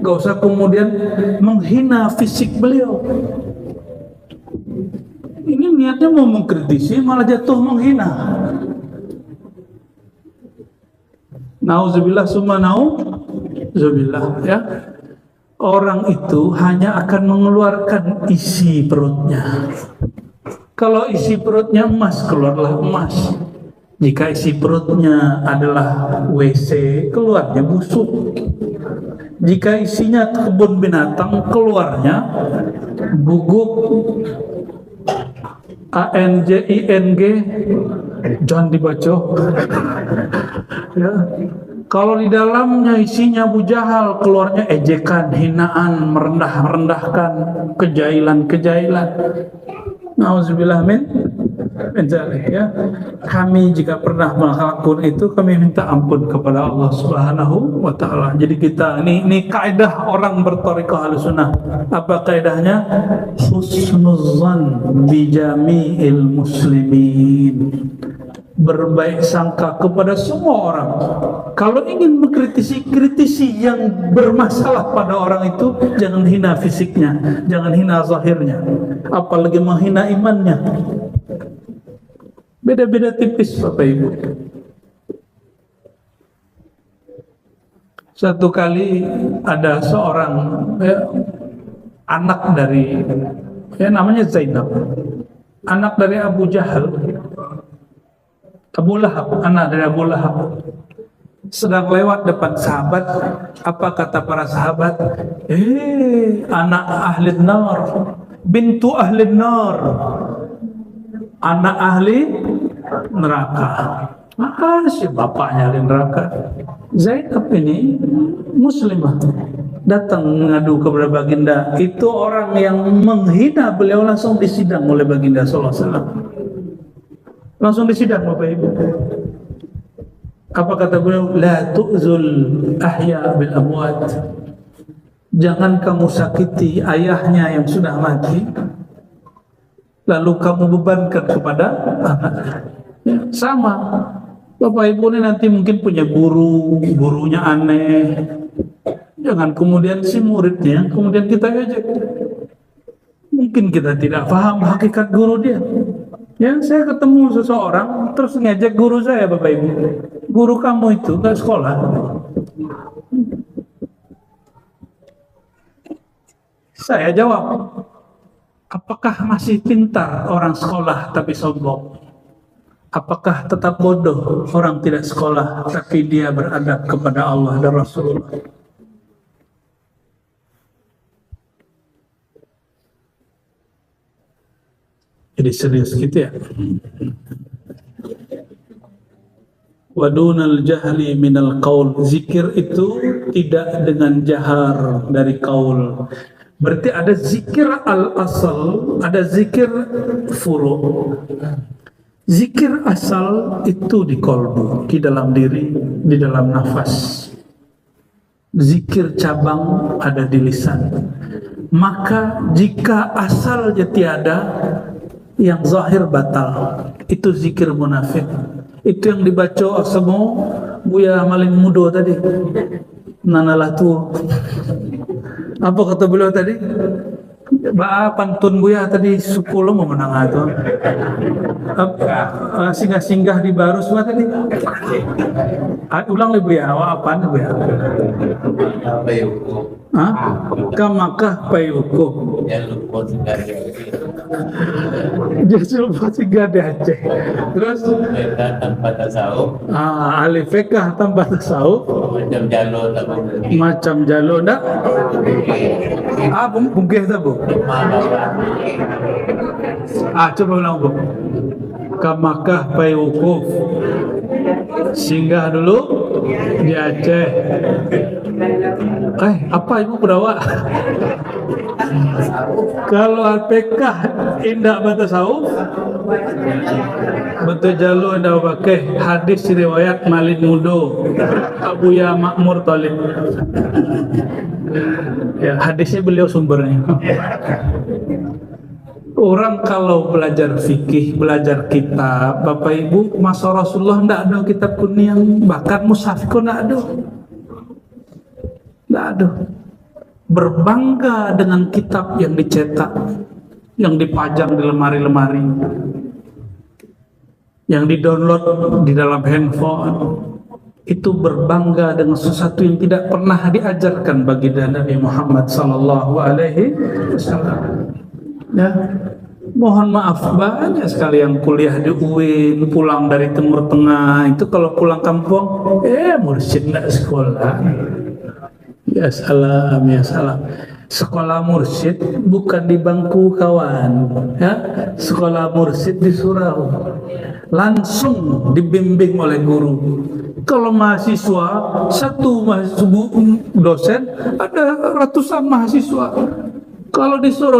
Speaker 1: Gak usah kemudian menghina fisik beliau. Ini niatnya mau mengkritisi, malah jatuh menghina. Nauzubillah summa nauzubillah, ya. Orang itu hanya akan mengeluarkan isi perutnya. Kalau isi perutnya emas, keluarlah emas. Jika isi perutnya adalah WC, keluarnya busuk. Jika isinya kebun binatang, keluarnya guguk. ANJING, jangan dibaca. Ya. Kalau di dalamnya isinya Abu Jahal, keluarnya ejekan, hinaan, merendah-rendahkan, kejailan-kejailan. Nauzubillah min zalik, ya. Kami jika pernah melakukan itu, kami minta ampun kepada Allah Subhanahu wa ta'ala. Jadi kita ini kaidah orang berthariqah Ahlussunnah. Apa kaidahnya? Husnuzzan bi jami'il muslimin. Berbaik sangka kepada semua orang. Kalau ingin kritisi yang bermasalah pada orang itu, jangan hina fisiknya, jangan hina zahirnya, apalagi menghina imannya. Beda-beda tipis, Bapak Ibu. Satu kali ada seorang anak dari namanya Zainab, anak dari Abu Jahal, Abu Lahab, anak dari Abu Lahab, sedang lewat depan sahabat. Apa kata para sahabat? Anak ahli nar, bintu ahli nar, anak ahli neraka. Maka si bapaknya ahli neraka. Zainab ini muslimah, datang mengadu kepada baginda. Itu orang yang menghina beliau langsung disidang oleh baginda sallallahu alaihi wasallam. Langsung disidang, Bapak Ibu. Apa kata beliau? La tu'zul ahya bil amwat. Jangan kamu sakiti ayahnya yang sudah mati, lalu kamu bebankan kepada anak. Ya, sama. Bapak Ibu ini nanti mungkin punya guru, gurunya aneh. Jangan kemudian si muridnya, kemudian kita ejek. Mungkin kita tidak paham hakikat guru dia. Ya, saya ketemu seseorang terus ngejek guru saya, Bapak Ibu. Guru kamu itu nggak sekolah. Saya jawab, apakah masih pintar orang sekolah tapi sombong? Apakah tetap bodoh orang tidak sekolah tapi dia beradab kepada Allah dan Rasulullah? Jadi serius gitu ya. Wadunal jahli minal qaul. Zikir itu tidak dengan jahar dari qaul. Berarti ada zikir al-asal, ada zikir furu'. Zikir asal itu di kolbu, di dalam diri, di dalam nafas. Zikir cabang ada di lisan. Maka jika asalnya tiada, yang zahir batal. Itu zikir munafik. Itu yang dibaca semua Buya Maling Mudo tadi. Nanalah tu. Apa kata beliau tadi? Pantun Buya tadi 10 mau menang itu. Singgah-singgah di baru semua tadi. Ulang lagi Buya, apaan Buya? Kamakah payuku. Justru tiga di Aceh. Terus tanpa tasawuf. Ahli fikah tanpa tasawuf. Macam jalo ndak? Bungkih tak bu? Coba ulang bu. Kamakah payuku. Singgah dulu di Aceh. Apa ibu perawak? Kalau APK indah batasawuf, betul jalur indah pakai hadis riwayat Maling Mudo Abu Ya Makmur Talib. Ya, hadisnya beliau sumbernya. Orang kalau belajar fikih, belajar kitab, Bapak Ibu, masa Rasulullah tidak ada kitab kuning, bahkan mushaf tidak ada. Tidak ada. Berbangga dengan kitab yang dicetak, yang dipajang di lemari-lemari, yang didownload di dalam handphone. Itu berbangga dengan sesuatu yang tidak pernah diajarkan bagi Nabi Muhammad sallallahu alaihi wasallam. Ya, mohon maaf banyak sekali yang kuliah di UIN, pulang dari Timur Tengah, itu kalau pulang kampung, mursyid nggak sekolah. Ya salam, ya salam. Sekolah mursyid bukan di bangku kawan, ya. Sekolah mursyid di surau, langsung dibimbing oleh guru. Kalau mahasiswa, satu mahasiswa dosen, ada ratusan mahasiswa. Kalau di Solo,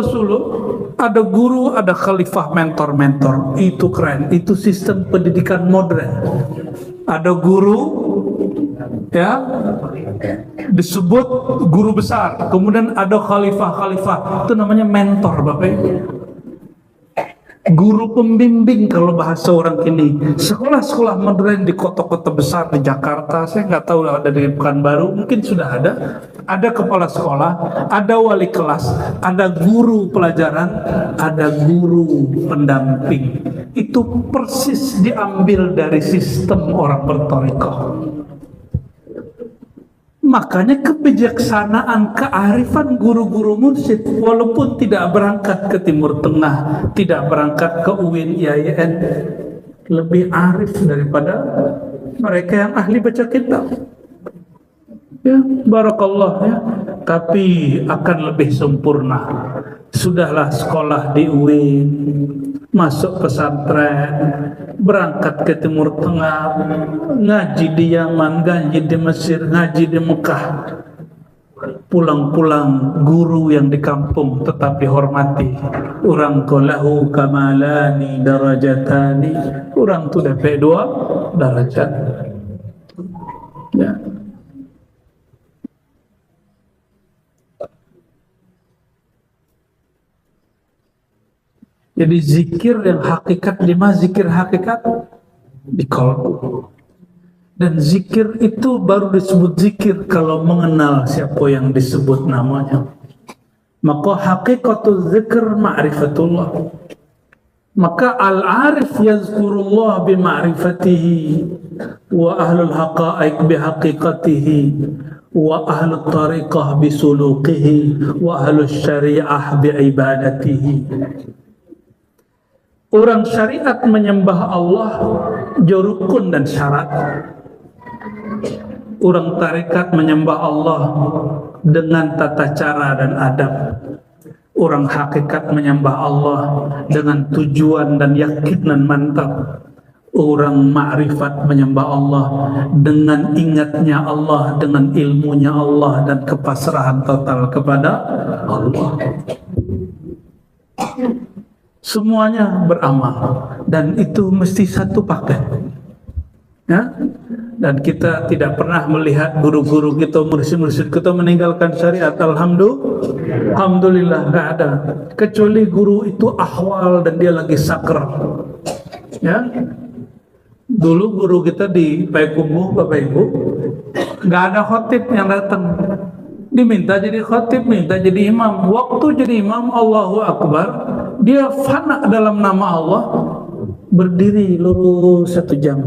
Speaker 1: ada guru, ada khalifah, mentor-mentor. Itu keren, itu sistem pendidikan modern. Ada guru, ya, disebut guru besar. Kemudian ada khalifah-khalifah, itu namanya mentor, Bapak Ibu. Guru pembimbing kalau bahasa orang kini. Sekolah-sekolah modern di kota-kota besar di Jakarta, saya nggak tahu ada di Pekanbaru, mungkin sudah ada. Ada kepala sekolah, ada wali kelas, ada guru pelajaran, ada guru pendamping. Itu persis diambil dari sistem orang berthariqah. Makanya kebijaksanaan, kearifan guru-guru mursyid, walaupun tidak berangkat ke Timur Tengah, tidak berangkat ke UIN, IAIN, lebih arif daripada mereka yang ahli baca kitab. Ya, barakallah ya. Tapi akan lebih sempurna. Sudahlah sekolah di UIN, masuk pesantren, berangkat ke Timur Tengah, ngaji di Yaman, ngaji di Mesir, ngaji di Mekah. Pulang-pulang guru yang di kampung tetap dihormati. Orang kolahu kamalani darajatani. Orang tu dapat 2 darajat. Ya. Jadi zikir yang hakikat, 5 zikir hakikat di qalbu. Dan zikir itu baru disebut zikir kalau mengenal siapa yang disebut namanya. Maka hakikatul zikr ma'rifatullah. Maka al-arif yazkurullah bima'rifatihi, wa ahlul haqa'iq bihaqiqatihi, wa ahlul tariqah bisuluqihi, wa ahlul syariah biibadatihi. Orang syariat menyembah Allah jurukun dan syarat. Orang tarekat menyembah Allah dengan tata cara dan adab. Orang hakikat menyembah Allah dengan tujuan dan yakinan mantap. Orang ma'rifat menyembah Allah dengan ingatnya Allah, dengan ilmunya Allah, dan kepasrahan total kepada Allah. Semuanya beramal, dan itu mesti satu paket. Ya? Dan kita tidak pernah melihat guru-guru kita, mursyid-mursyid kita meninggalkan syariat. Alhamdulillah, nggak ada. Kecuali guru itu ahwal dan dia lagi sakar. Ya, dulu guru kita di Payakumbuh, Bapak Ibu, nggak ada khotib yang datang. Diminta jadi khotib, minta jadi imam. Waktu jadi imam, Allahu Akbar, dia fana dalam nama Allah, berdiri lurus 1 jam.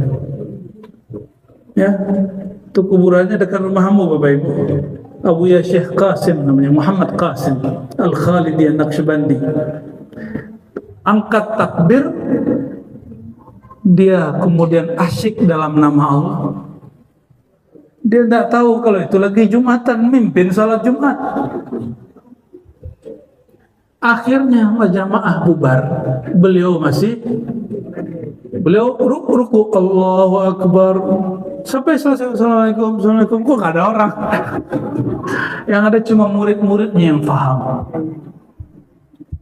Speaker 1: Ya, itu kuburannya dekat rumahmu, Bapak Ibu. Abu Ya Syekh Qasim namanya, Muhammad Qasim Al-Khalidi An-Naqsyabandi. Angkat takbir, dia kemudian asyik dalam nama Allah. Dia tidak tahu kalau itu lagi Jumatan, mimpin salat Jumat. Akhirnya jamaah bubar, beliau ruku Allahu Akbar sampai selesai. Assalamualaikum. Kok gak ada orang? Yang ada cuma murid-muridnya yang paham.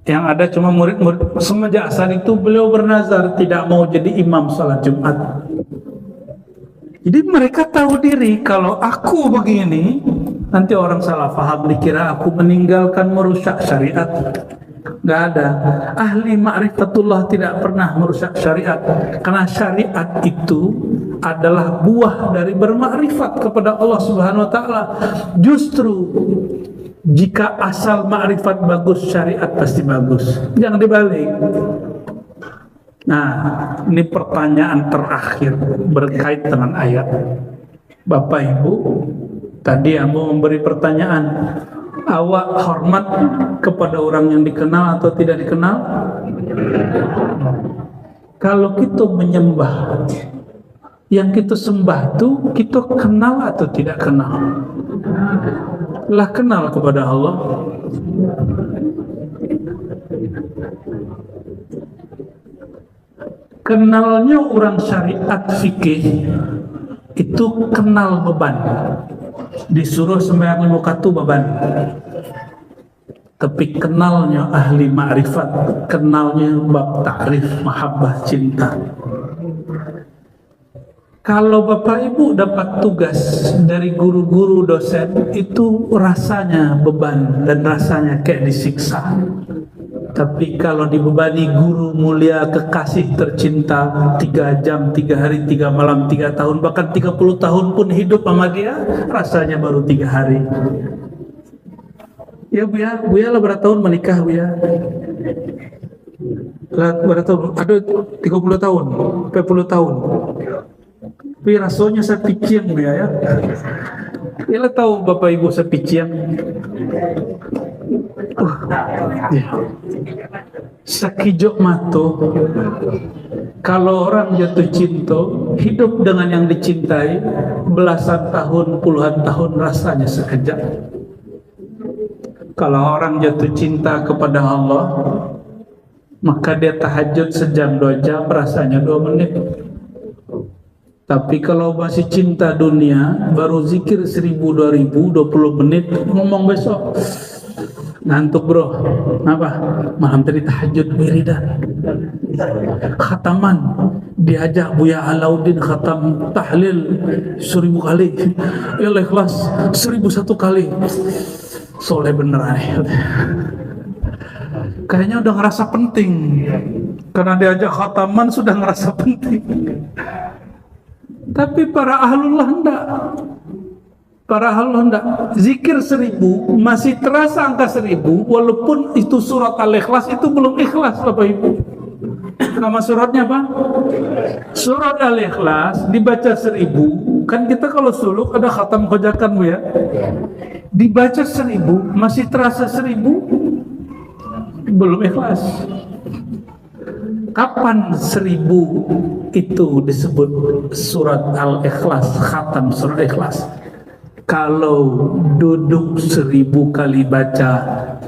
Speaker 1: Yang ada cuma murid-murid. Semenjak saat itu beliau bernazar tidak mau jadi imam salat Jumat. Jadi mereka tahu diri, kalau aku begini nanti orang salah paham, dikira aku meninggalkan merusak syariat. Nggak ada. Ahli ma'rifatullah tidak pernah merusak syariat, karena syariat itu adalah buah dari bermakrifat kepada Allah Subhanahu wa taala. Justru jika asal makrifat bagus, syariat pasti bagus. Jangan dibalik. Nah, ini pertanyaan terakhir berkait dengan ayat. Bapak Ibu, tadi Ambo memberi pertanyaan, awak hormat kepada orang yang dikenal atau tidak dikenal? Kalau kita menyembah, yang kita sembah itu kita kenal atau tidak kenal? Lah kenal kepada Allah. Kenalnya orang syariat fikih itu kenal beban. Disuruh sembahyang 5 waktu beban. Tapi kenalnya ahli ma'rifat, kenalnya bab ta'rif, mahabbah, cinta. Kalau Bapak Ibu dapat tugas dari guru-guru dosen, itu rasanya beban dan rasanya kayak disiksa. Tapi kalau dibebani guru mulia kekasih tercinta 3 jam, 3 hari, 3 malam, 3 tahun, bahkan 30 tahun pun hidup sama dia, rasanya baru 3 hari. Ya Bu ya lah berapa tahun menikah Bu ya? Lah berapa tahun? Ada 30 tahun, 40 tahun. Tapi rasanya saya pikir Bu ya. Ya lah tahu Bapak Ibu saya pikir. Ya. Sakijok mato, kalau orang jatuh cinta, hidup dengan yang dicintai belasan tahun, puluhan tahun, rasanya sekejap. Kalau orang jatuh cinta kepada Allah, maka dia tahajud sejam 2 jam, rasanya 2 menit. Tapi kalau masih cinta dunia, baru zikir 1000, 2000, 20 menit, ngomong besok ngantuk bro, kenapa? Malam tadi tahajud wiridan, khataman, diajak Buya Alauddin khatam tahlil 1000 kali, Ikhlas 1001 kali, soleh beneran. kayaknya udah ngerasa penting karena diajak khataman sudah ngerasa penting. Tapi para ahlullah enggak. Para ahlullah enggak. Zikir 1000 masih terasa angka 1000 walaupun itu surat Al-Ikhlas itu belum ikhlas Bapak Ibu. Nama suratnya apa? Surat Al-Ikhlas dibaca 1000. Kan kita kalau suluk ada khatam kojakan Bu ya. Dibaca 1000 masih terasa 1000 belum ikhlas. Kapan 1000 itu disebut surat Al-Ikhlas, khatam surat Ikhlas? Kalau duduk 1000 kali baca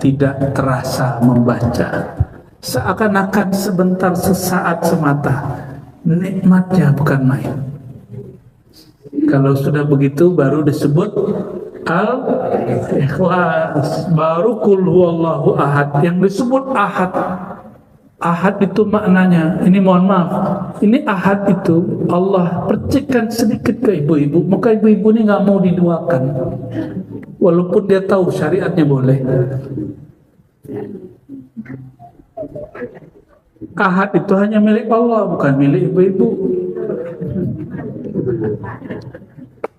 Speaker 1: tidak terasa membaca, seakan-akan sebentar sesaat semata, nikmatnya bukan main. Kalau sudah begitu baru disebut Al-Ikhlas, baru Qul huwallahu ahad. Yang disebut ahad, ahad itu maknanya, ini mohon maaf, ini ahad itu Allah percikkan sedikit ke ibu-ibu, maka ibu-ibu ini nggak mau diduakan walaupun dia tahu syariatnya boleh. Ahad itu hanya milik Allah, bukan milik ibu-ibu.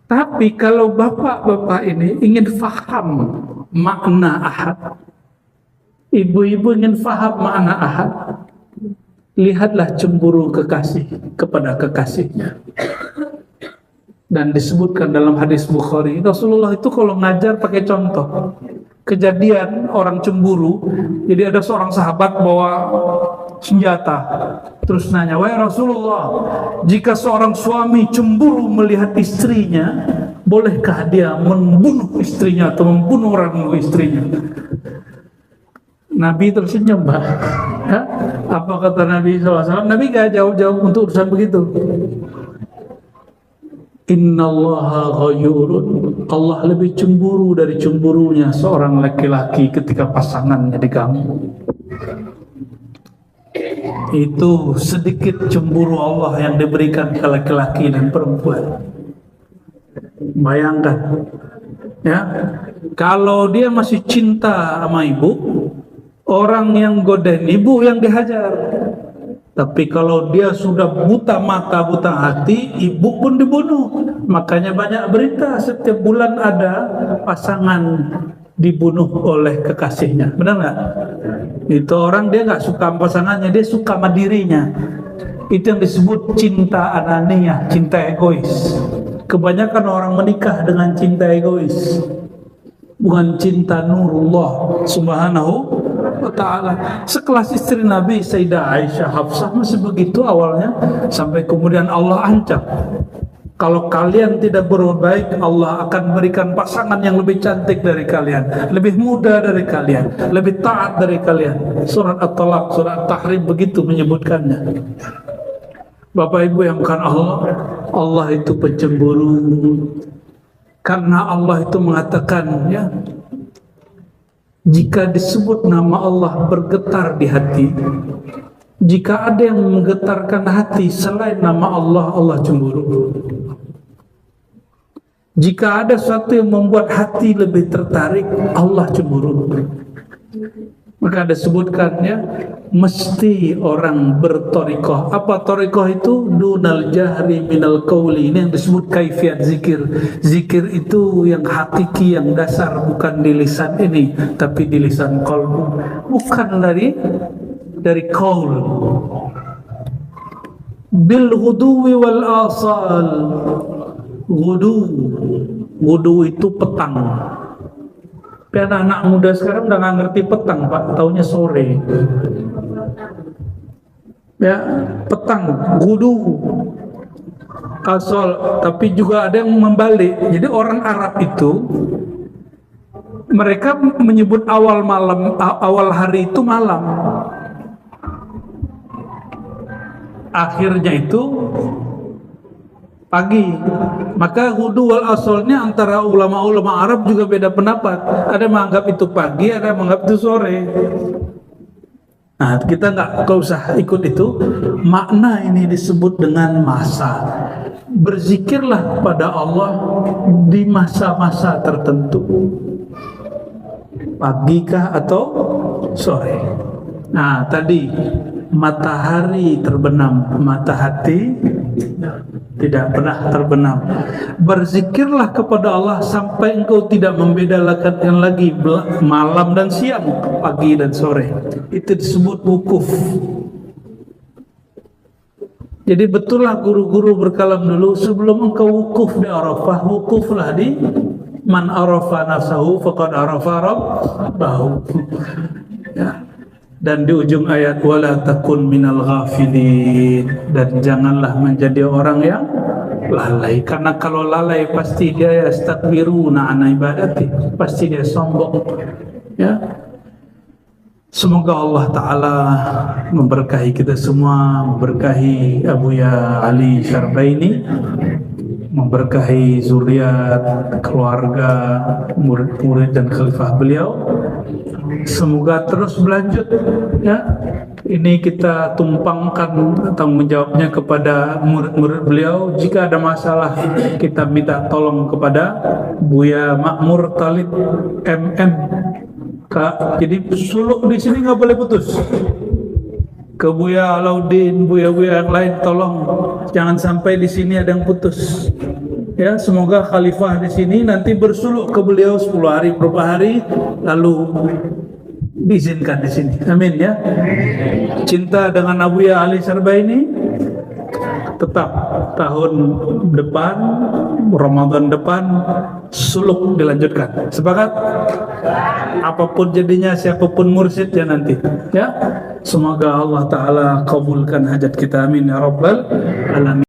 Speaker 1: Tapi kalau bapak-bapak ini ingin faham makna ahad, ibu-ibu ingin faham makna ahad, lihatlah cemburu kekasih kepada kekasihnya. Dan disebutkan dalam hadis Bukhari, Rasulullah itu kalau ngajar pakai contoh. Kejadian orang cemburu, jadi ada seorang sahabat bawa senjata, terus nanya, wahai Rasulullah, jika seorang suami cemburu melihat istrinya, bolehkah dia membunuh istrinya atau membunuh orang istrinya? Nabi tersenyum, Mbak. Ya? Apa kata Nabi SAW? Nabi gak jawab-jawab untuk urusan begitu. Innallaha ghayurun. Allah lebih cemburu dari cemburunya seorang laki-laki ketika pasangannya diganggu. Itu sedikit cemburu Allah yang diberikan ke laki-laki dan perempuan. Bayangkan, ya, kalau dia masih cinta sama ibu, orang yang godain ibu yang dihajar. Tapi kalau dia sudah buta mata, buta hati, ibu pun dibunuh. Makanya banyak berita setiap bulan ada pasangan dibunuh oleh kekasihnya. Benar nggak? Itu orang dia nggak suka pasangannya, dia suka sama dirinya. Itu yang disebut cinta ananiyah, cinta egois. Kebanyakan orang menikah dengan cinta egois, bukan cinta nurullah subhanahu wa ta'ala. Sekelas istri Nabi Sayyidah Aisyah Hafsah masih begitu awalnya, sampai kemudian Allah ancam, kalau kalian tidak berbuat baik, Allah akan berikan pasangan yang lebih cantik dari kalian, lebih muda dari kalian, lebih taat dari kalian. Surat At-Talaq, surat At-Tahrim begitu menyebutkannya. Bapak Ibu yang bukan Allah, Allah itu pencemburu. Karena Allah itu mengatakan, ya, jika disebut nama Allah bergetar di hati, jika ada yang menggetarkan hati selain nama Allah, Allah cemburu. Jika ada sesuatu yang membuat hati lebih tertarik, Allah cemburu. Maka disebutkan, ya, mesti orang bertorikoh. Apa torikoh itu? Dunal jahri minal qawli. Ini yang disebut kaifiat zikir. Zikir itu yang hakiki, yang dasar, bukan di lisan ini, tapi di lisan qalbu. Bukan dari qaul. Bil ghuduwi wal asal. Ghudu itu petang. Tapi anak-anak muda sekarang udah nggak ngerti petang, Pak, taunya sore. Ya, petang, ghudu, asal. Tapi juga ada yang membalik. Jadi orang Arab itu, mereka menyebut awal malam, awal hari itu malam. Akhirnya itu pagi. Maka ghudu wal asalnya antara ulama-ulama Arab juga beda pendapat. Ada yang menganggap itu pagi, ada yang menganggap itu sore. Nah, kita nggak usah ikut itu. Makna ini disebut dengan masa. Berzikirlah pada Allah di masa-masa tertentu. Pagikah atau sore? Nah, tadi matahari terbenam, mata hati tidak pernah terbenam. Berzikirlah kepada Allah sampai engkau tidak membedakan lagi malam dan siang, pagi dan sore. Itu disebut wukuf. Jadi betullah guru-guru berkalam dulu, sebelum engkau wukuf di Arafah, wukuflah di man arafa nafsahu faqad arafa rabbahu. Ya. Dan di ujung ayat wala takun minal ghafilin, dan janganlah menjadi orang yang lalai, karena kalau lalai pasti dia yastakbiruna an ibadati, pasti dia sombong. Ya. Semoga Allah Ta'ala memberkahi kita semua, memberkahi Abuya Ali Syarbaini, memberkahi zuriat, keluarga, murid-murid dan khalifah beliau. Semoga terus berlanjut, ya. Ini kita tumpangkan tanggung jawabnya kepada murid-murid beliau. Jika ada masalah, kita minta tolong kepada Buya Makmur Talib MM. Jadi suluk di sini nggak boleh putus. Ke Buya Alauddin, Buya-buya yang lain, tolong jangan sampai di sini ada yang putus. Ya, semoga khalifah di sini nanti bersuluk ke beliau 10 hari berapa hari, lalu diizinkan di sini. Amin ya. Cinta dengan Abuya Ali Syarbaini tetap tahun depan, Ramadan depan, suluk dilanjutkan. Sepakat? Apapun jadinya, siapapun mursyidnya nanti. Ya. Semoga Allah Ta'ala kabulkan hajat kita. Amin ya Rabbal Alamin.